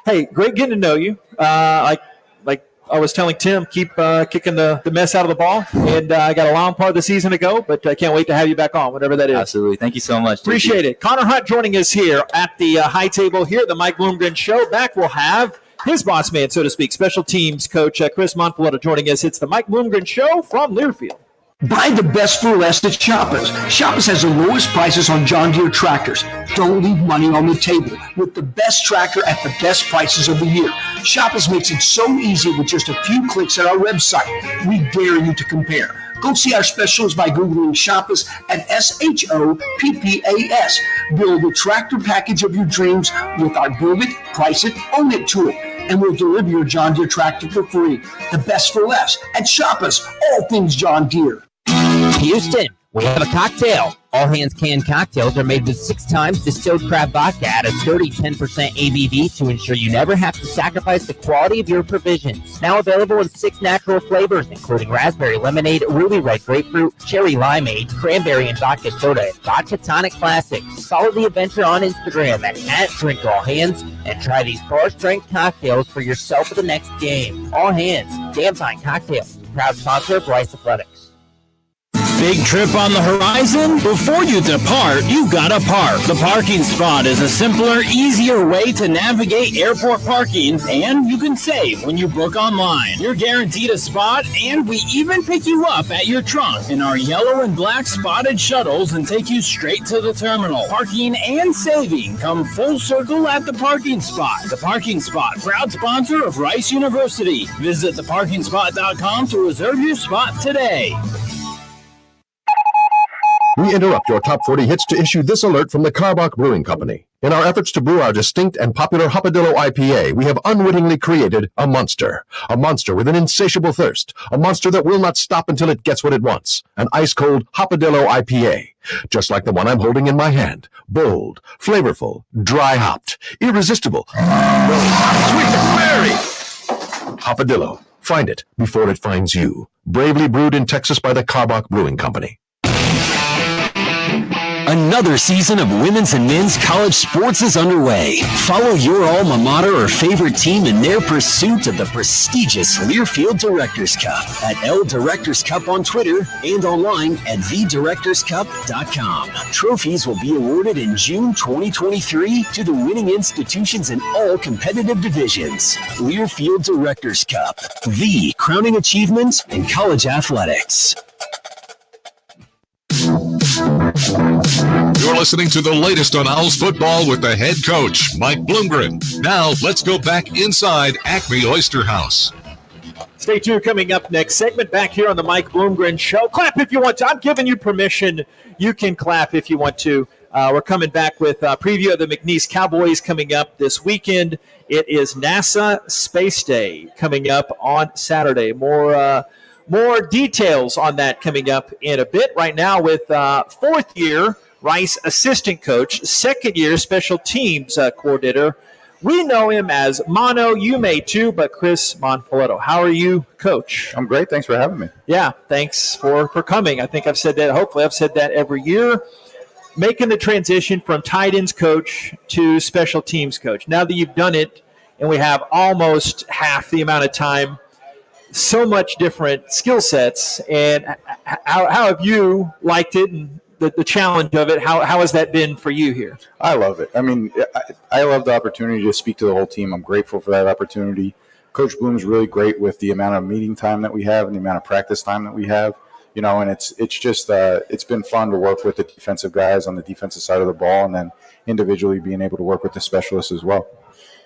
Hey, great getting to know you. Like I was telling Tim, keep kicking the mess out of the ball. And I got a long part of the season to go, but I can't wait to have you back on, whatever that is. Absolutely. Thank you so much. Appreciate it. Connor Hunt joining us here at the high table here at the Mike Bloomgren Show. Back we'll have his boss man, so to speak, special teams coach Chris Monfilotto joining us. It's the Mike Bloomgren Show from Learfield. Buy the best for less at Shoppers. Shoppers has the lowest prices on John Deere tractors. Don't leave money on the table with the best tractor at the best prices of the year. Shoppers makes it so easy with just a few clicks at our website. We dare you to compare. Go see our specials by Googling Shoppers at SHOPPAS. Build the tractor package of your dreams with our Build It, Price It, Own It tool. And we'll deliver your John Deere tractor for free. The best for less at Shoppers. All things John Deere. Houston, we have a cocktail. All Hands Canned Cocktails are made with 6 times distilled crab vodka at a 10% ABV to ensure you never have to sacrifice the quality of your provisions. Now available in 6 natural flavors, including raspberry lemonade, ruby red grapefruit, cherry limeade, cranberry and vodka soda, and vodka tonic classic. Follow the adventure on Instagram at @DrinkAllHands and try these bar-strength cocktails for yourself at the next game. All Hands, damn fine cocktails. Proud sponsor of Rice Athletics. Big trip on the horizon? Before you depart, you gotta park. The parking spot is a simpler, easier way to navigate airport parking, and you can save when you book online. You're guaranteed a spot, and we even pick you up at your trunk in our yellow and black spotted shuttles and take you straight to the terminal. Parking and saving come full circle at the parking spot. The Parking Spot, proud sponsor of Rice University. Visit theparkingspot.com to reserve your spot today. We interrupt your top 40 hits to issue this alert from the Karbach Brewing Company. In our efforts to brew our distinct and popular Hopadillo IPA, we have unwittingly created a monster. A monster with an insatiable thirst. A monster that will not stop until it gets what it wants. An ice-cold Hopadillo IPA. Just like the one I'm holding in my hand. Bold, flavorful, dry-hopped, irresistible. Sweet and berry! Hopadillo. Find it before it finds you. Bravely brewed in Texas by the Karbach Brewing Company. Another season of women's and men's college sports is underway. Follow your alma mater or favorite team in their pursuit of the prestigious Learfield Directors Cup at L Directors Cup on Twitter and online at thedirectorscup.com. Trophies will be awarded in June 2023 to the winning institutions in all competitive divisions. Learfield Directors Cup, the crowning achievement in college athletics. You're listening to the latest on Owls football with the head coach, Mike Bloomgren. Now, let's go back inside Acme Oyster House. Stay tuned. Coming up next segment back here on the Mike Bloomgren Show. Clap if you want to. I'm giving you permission. You can clap if you want to. We're coming back with a preview of the McNeese Cowboys coming up this weekend. It is NASA Space Day coming up on Saturday. More details on that coming up in a bit. Right now with fourth-year Rice assistant coach, second-year special teams coordinator. We know him as Mono. You may too, but Chris Monfilotto. How are you, Coach? I'm great. Thanks for having me. Yeah, thanks for coming. I think I've said that. Hopefully I've said that every year. Making the transition from tight ends coach to special teams coach. Now that you've done it and we have almost half the amount of time, so much different skill sets, and how have you liked it and the challenge of it? How has that been for you here? I love it. I mean, I love the opportunity to speak to the whole team. I'm grateful for that opportunity. Coach Bloom's really great with the amount of meeting time that we have and the amount of practice time that we have. You know, and it's just it's been fun to work with the defensive guys on the defensive side of the ball, and then individually being able to work with the specialists as well.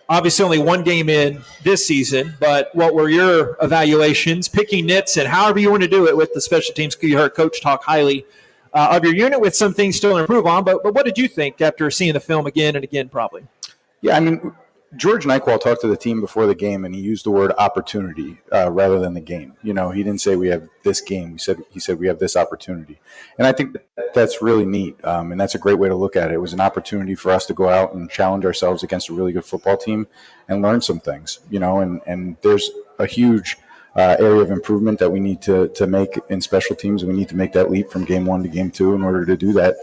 obviously only one game in this season, but what were your evaluations, picking nits, and however you want to do it with the special teams? You heard Coach talk highly of your unit with some things still to improve on, but what did you think after seeing the film again and again probably? Yeah, I mean, George Nyquil talked to the team before the game, and he used the word opportunity rather than the game. He didn't say we have this game. He said we have this opportunity, and I think that's really neat, and that's a great way to look at it. It was an opportunity for us to go out and challenge ourselves against a really good football team and learn some things. And there's a huge area of improvement that we need to make in special teams. We need to make that leap from game 1 to game 2 in order to do that.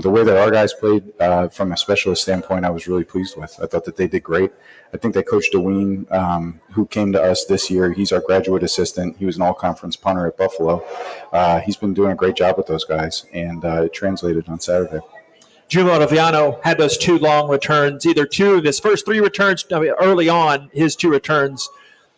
The way that our guys played from a specialist standpoint, I was really pleased with. I thought that they did great. I think that Coach DeWeen, who came to us this year, he's our graduate assistant. He was an all-conference punter at Buffalo. He's been doing a great job with those guys, and it translated on Saturday. Juma Ottaviano had those 2 long returns, either 2 of his first 3 returns early on, his 2 returns.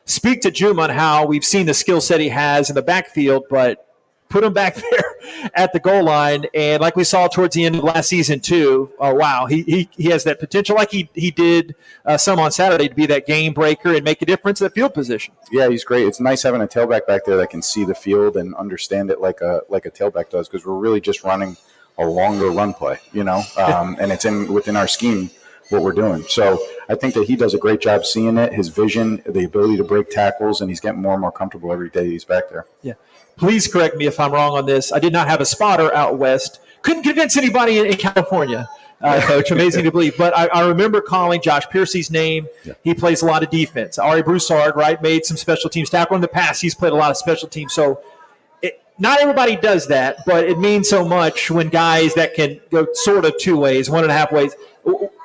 Speak to Juma on how we've seen the skill set he has in the backfield, but put him back there at the goal line. And like we saw towards the end of last season too, wow, he has that potential like he did some on Saturday to be that game breaker and make a difference in the field position. Yeah, he's great. It's nice having a tailback back there that can see the field and understand it like a tailback does, because we're really just running a longer run play, and it's within our scheme what we're doing. So I think that he does a great job seeing it, his vision, the ability to break tackles, and he's getting more and more comfortable every day he's back there. Yeah. Please correct me if I'm wrong on this. I did not have a spotter out west. Couldn't convince anybody in California, Coach. Amazing to believe. But I remember calling Josh Piercy's name. Yeah. He plays a lot of defense. Ari Broussard, right, made some special teams tackle in the past. He's played a lot of special teams. So not everybody does that, but it means so much when guys that can go sort of 2 ways, 1.5 ways.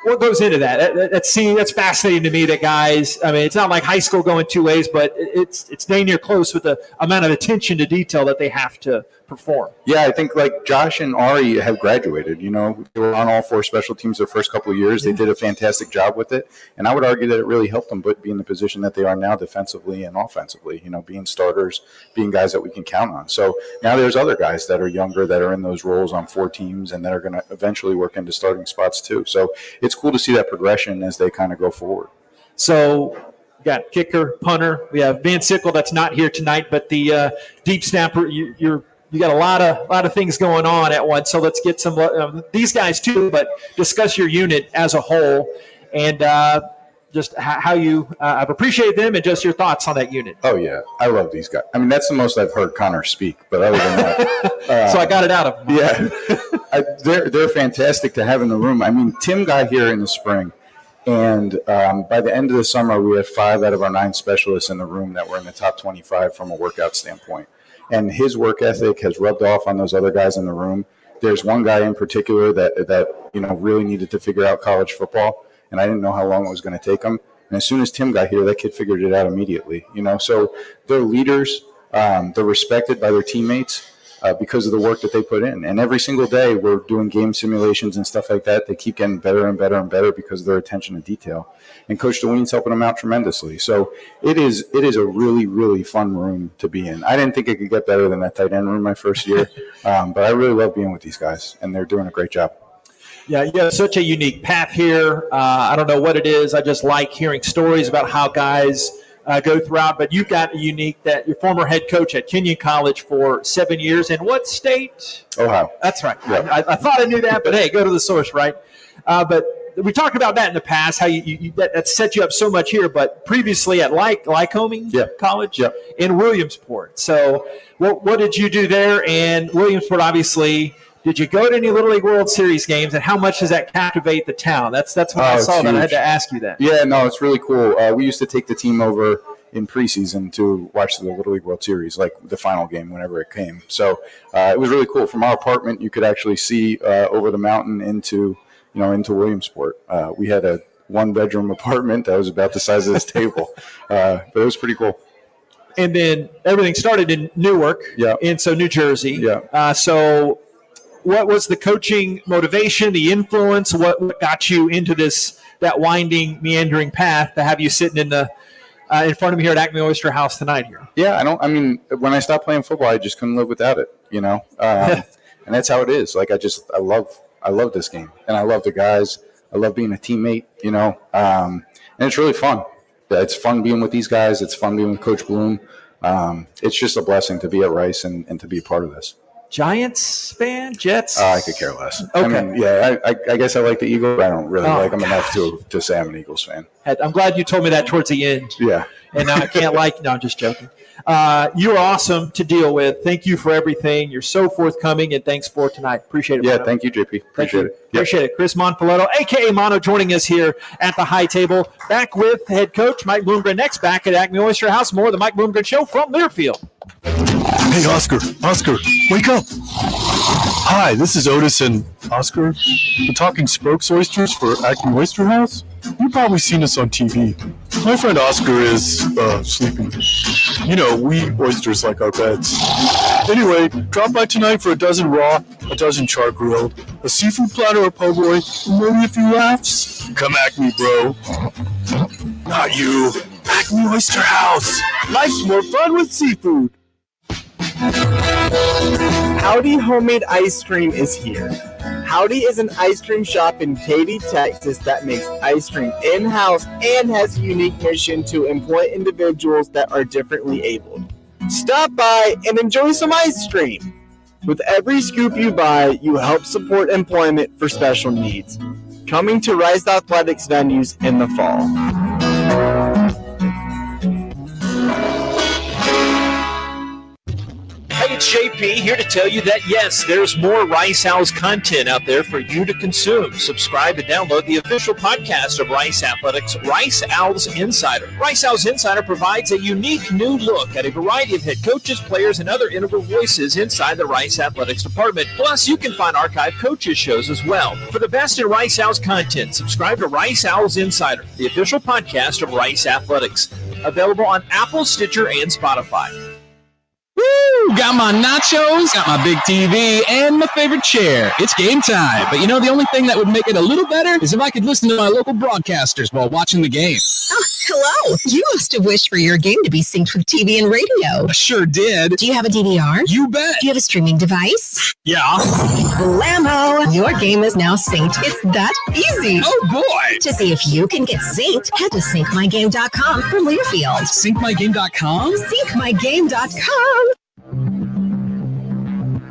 What goes into that? That's fascinating to me that guys, I mean, it's not like high school going 2 ways, but it's dang near close with the amount of attention to detail that they have to perform. Yeah, I think like Josh and Ari have graduated. They were on all 4 special teams their first couple of years. They did a fantastic job with it, and I would argue that it really helped them be in the position that they are now defensively and offensively, being starters, being guys that we can count on. So now there's other guys that are younger that are in those roles on 4 teams and that are going to eventually work into starting spots too. So it's cool to see that progression as they kind of go forward. So we got kicker, punter. We have Van Sickle that's not here tonight, but the deep snapper, you got a lot of things going on at once. So let's get some these guys too, but discuss your unit as a whole and just how you I've appreciated them and just your thoughts on that unit. Oh yeah, I love these guys. I mean, that's the most I've heard Connor speak. But other than that, so I got it out of him. Yeah, they're fantastic to have in the room. I mean, Tim got here in the spring, and by the end of the summer, we had 5 out of our 9 specialists in the room that were in the top 25 from a workout standpoint. And his work ethic has rubbed off on those other guys in the room. There's one guy in particular that really needed to figure out college football, and I didn't know how long it was going to take him. And as soon as Tim got here, that kid figured it out immediately. So they're leaders. They're respected by their teammates because of the work that they put in. And every single day, we're doing game simulations and stuff like that. They keep getting better and better and better because of their attention to detail. And Coach DeWeen's helping them out tremendously. So it is a really, really fun room to be in. I didn't think it could get better than that tight end room my first year, but I really love being with these guys, and they're doing a great job. Yeah, you have such a unique path here. I don't know what it is. I just like hearing stories about how guys go throughout. But you've got a unique that your former head coach at Kenyon College for 7 years. In what state? Ohio. That's right. Yeah. I thought I knew that, but hey, go to the source, right? But we talked about that in the past, how that set you up so much here. But previously at Lycoming College in Williamsport. So what did you do there? And Williamsport, obviously. Did you go to any Little League World Series games, and how much does that captivate the town? That's what I saw that I had to ask you that. Yeah, no, it's really cool. We used to take the team over in preseason to watch the Little League World Series, like the final game whenever it came. So it was really cool. From our apartment, you could actually see over the mountain into Williamsport. We had a 1-bedroom apartment that was about the size of this table, but it was pretty cool. And then everything started in Newark, New Jersey. Yeah. So what was the coaching motivation, the influence? What got you into that winding, meandering path to have you sitting in front of me here at Acme Oyster House tonight here? Yeah, when I stopped playing football, I just couldn't live without it, and that's how it is. Like I love this game, and I love the guys. I love being a teammate, and and it's really fun. It's fun being with these guys. It's fun being with Coach Bloom. It's just a blessing to be at Rice and to be a part of this. Giants fan? Jets? I could care less. Okay. I mean, I guess I like the Eagles, but I don't really like them enough to say I'm an Eagles fan. I'm glad you told me that towards the end. Yeah. And I can't no, I'm just joking. You're awesome to deal with. Thank you for everything. You're so forthcoming, and thanks for tonight. Appreciate it. Yeah, Mono. thank you, JP. Appreciate it. Appreciate it. Chris Monfiletto, a.k.a. Mono, joining us here at the high table. Back with head coach Mike Bloomgren next, back at Acme Oyster House. More of the Mike Bloomgren Show from Learfield. Hey, Oscar, wake up. Hi, this is Otis and Oscar, the Talking Spokes Oysters for Acme Oyster House. You've probably seen us on TV. My friend Oscar is sleeping. You know, we oysters like our beds. Anyway, drop by tonight for a dozen raw, a dozen char grilled, a seafood platter or po' boy, and maybe a few laughs. Come Acme, bro. Not you. Acme Oyster House. Life's more fun with seafood. Howdy Homemade Ice Cream is here. Howdy is an ice cream shop in Katy, Texas that makes ice cream in-house and has a unique mission to employ individuals that are differently abled. Stop by and enjoy some ice cream. With every scoop you buy, you help support employment for special needs. Coming to Rice Athletics venues in the fall. Hey, it's JP here to tell you that, yes, there's more Rice Owls content out there for you to consume. Subscribe and download the official podcast of Rice Athletics, Rice Owls Insider. Rice Owls Insider provides a unique new look at a variety of head coaches, players, and other integral voices inside the Rice Athletics department. Plus, you can find archive coaches shows as well. For the best in Rice Owls content, subscribe to Rice Owls Insider, the official podcast of Rice Athletics. Available on Apple, Stitcher, and Spotify. Woo! Got my nachos, got my big TV, and my favorite chair. It's game time. But you know, the only thing that would make it a little better is if I could listen to my local broadcasters while watching the game. Oh, hello. You must have wished for your game to be synced with TV and radio. I sure did. Do you have a DVR? You bet. Do you have a streaming device? Yeah. Blammo! Your game is now synced. It's that easy. Oh, boy. To see if you can get synced, head to syncmygame.com for Learfield. Syncmygame.com? Syncmygame.com.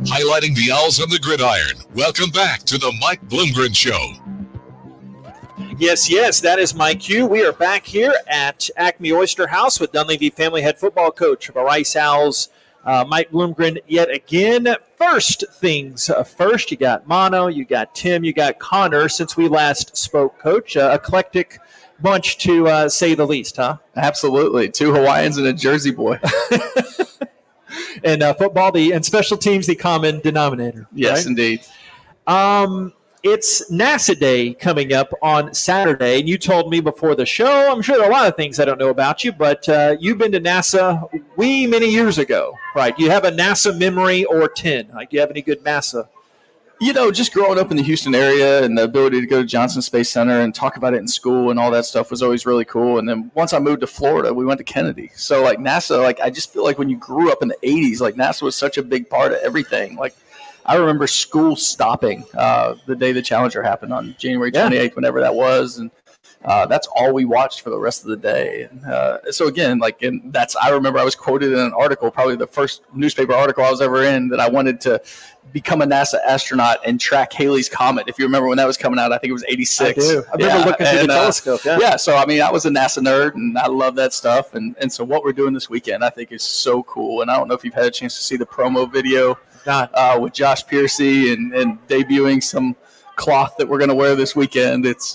Highlighting the Owls on the gridiron. Welcome back to the Mike Bloomgren Show. Yes, that is my cue. We are back here at Acme Oyster House with Dunleavy family head football coach of the Rice Owls, Mike Bloomgren, yet again. First things first, you got Mono, you got Tim, you got Connor. Since we last spoke, Coach, eclectic bunch to say the least, huh? Absolutely. 2 Hawaiians and a Jersey boy. And football, and special teams, the common denominator. Yes, right? indeed. It's NASA Day coming up on Saturday, and you told me before the show, I'm sure there are a lot of things I don't know about you, but you've been to NASA many years ago, right? Do you have a NASA memory or 10? Like, do you have any good NASA? You know, just growing up in the Houston area and the ability to go to Johnson Space Center and talk about it in school and all that stuff was always really cool. And then once I moved to Florida, we went to Kennedy. So, like, NASA, like, I just feel like when you grew up in the 80s, like, NASA was such a big part of everything. Like, I remember school stopping the day the Challenger happened on January 28th, whenever that was. And that's all we watched for the rest of the day. And so again, like, and I remember I was quoted in an article, probably the first newspaper article I was ever in, that I wanted to become a NASA astronaut and track Halley's Comet. If you remember when that was coming out, I think it was 86. I do. I remember looking through the telescope. Yeah. So, I mean, I was a NASA nerd and I love that stuff. And so what we're doing this weekend, I think is so cool. And I don't know if you've had a chance to see the promo video with Josh Piercy and debuting some cloth that we're going to wear this weekend. It's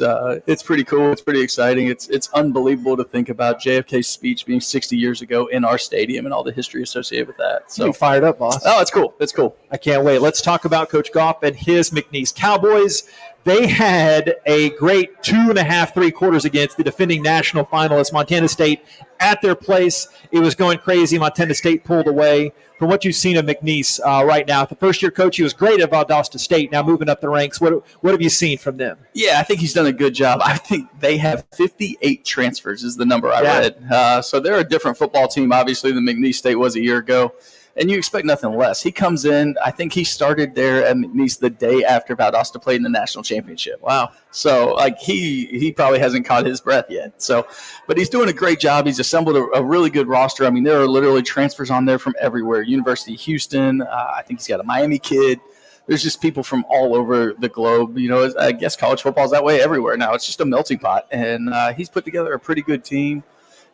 pretty cool. It's pretty exciting. It's unbelievable to think about JFK's speech being 60 years ago in our stadium and all the history associated with that. So you fired up, boss. Oh, it's cool. It's cool. I can't wait. Let's talk about Coach Goff and his McNeese Cowboys. They had a great 2.5, 3 quarters against the defending national finalists, Montana State, at their place. It was going crazy. Montana State pulled away. From what you've seen of McNeese right now, the first-year coach, he was great at Valdosta State. Now moving up the ranks, what have you seen from them? Yeah, I think he's done a good job. I think they have 58 transfers is the number I read. So they're a different football team, obviously, than McNeese State was a year ago. and you expect nothing less. He comes in. I think he started there at McNeese the day after Valdosta played in the national championship. Wow. So like he probably hasn't caught his breath yet. So, but he's doing a great job. He's assembled a really good roster. I mean, there are literally transfers on there from everywhere. University of Houston. I think he's got a Miami kid. There's just people from all over the globe. You know, I guess college football is that way everywhere now. It's just a melting pot. And he's put together a pretty good team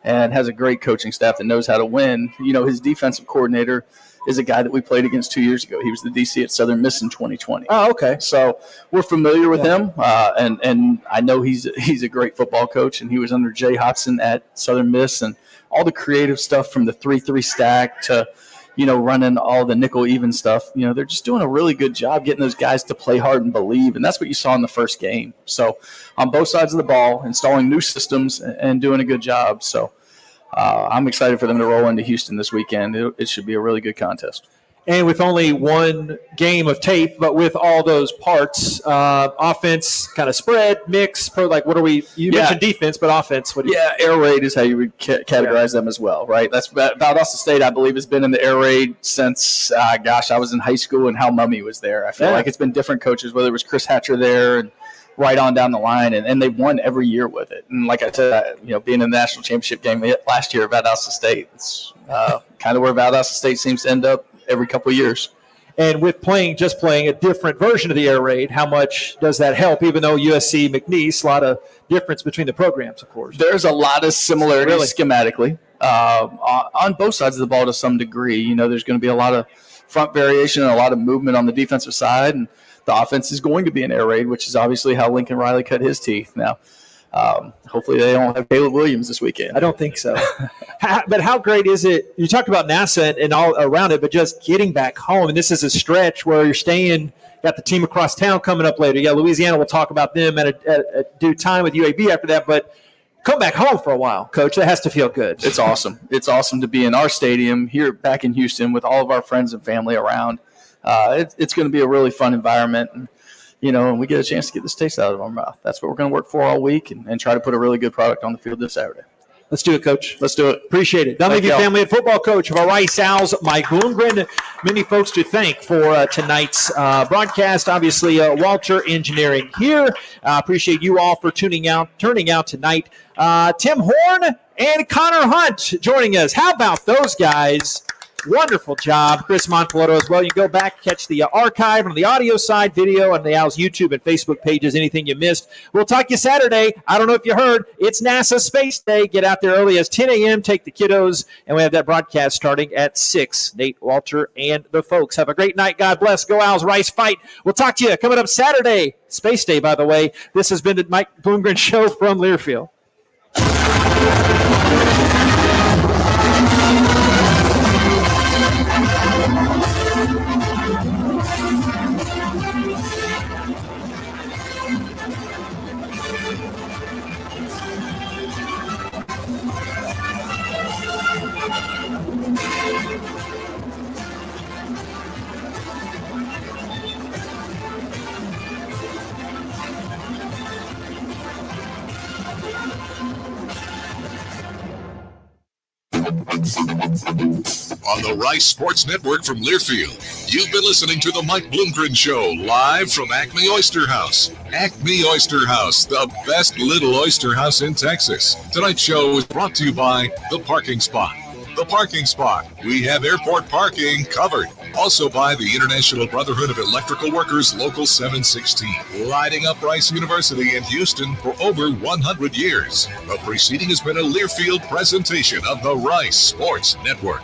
and has a great coaching staff that knows how to win. You know, his defensive coordinator is a guy that we played against 2 years ago. He was the DC at Southern Miss in 2020. Oh, okay. So we're familiar with him, and I know he's a great football coach, and he was under Jay Hobson at Southern Miss, and all the creative stuff from the 3-3 stack to – you know, running all the nickel even stuff. You know, they're just doing a really good job getting those guys to play hard and believe, and that's what you saw in the first game. So on both sides of the ball, installing new systems and doing a good job. So I'm excited for them to roll into Houston this weekend. It should be a really good contest. And with only one game of tape, but with all those parts, offense, kind of spread, mix, what are we – you mentioned defense, but offense. Air raid is how you would categorize them as well, right? That's Valdosta State, I believe, has been in the air raid since, I was in high school and Hal Mummy was there. I feel like it's been different coaches, whether it was Chris Hatcher there and right on down the line, and they've won every year with it. And like I said, you know, being in the national championship game last year at Valdosta State, it's kind of where Valdosta State seems to end up every couple of years. And with playing a different version of the air raid, how much does that help? Even though USC, McNeese, a lot of difference between the programs, of course. There's a lot of similarities schematically on both sides of the ball to some degree. You know, there's going to be a lot of front variation and a lot of movement on the defensive side, and the offense is going to be an air raid, which is obviously how Lincoln Riley cut his teeth. Now, hopefully they don't have Caleb Williams this weekend. I don't think so. But how great is it? You talked about NASA and all around it, but just getting back home. And this is a stretch where you're staying. Got the team across town coming up later. Yeah, Louisiana. We'll talk about them at a due time with UAB after that. But come back home for a while, Coach. That has to feel good. It's awesome. It's awesome to be in our stadium here back in Houston with all of our friends and family around. It's going to be a really fun environment. And, you know, and we get a chance to get this taste out of our mouth. That's what we're going to work for all week and try to put a really good product on the field this Saturday. Let's do it, Coach. Let's do it. Appreciate it. Dunleavy Family and Football Coach of our Rice Owls, Mike Bloomgren. Many folks to thank for tonight's broadcast. Obviously, Walter Engineering here. Appreciate you all for turning out tonight. Tim Horn and Connor Hunt joining us. How about those guys? Wonderful job. Chris Monfilotto as well. You go back, catch the archive on the audio side, video on the Owls YouTube and Facebook pages, anything you missed. We'll talk to you Saturday. I don't know if you heard, it's NASA Space Day. Get out there early as 10 a.m., take the kiddos, and we have that broadcast starting at 6. Nate, Walter, and the folks. Have a great night. God bless. Go Owls, Rice, fight. We'll talk to you coming up Saturday. Space Day, by the way. This has been the Mike Bloomgren Show from Learfield. On the Rice Sports Network from Learfield, you've been listening to the Mike Bloomgren Show live from Acme Oyster House. Acme Oyster House, the best little oyster house in Texas. Tonight's show is brought to you by The Parking Spot. The Parking Spot. We have airport parking covered. Also by the International Brotherhood of Electrical Workers Local 716. Lighting up Rice University in Houston for over 100 years. The preceding has been a Learfield presentation of the Rice Sports Network.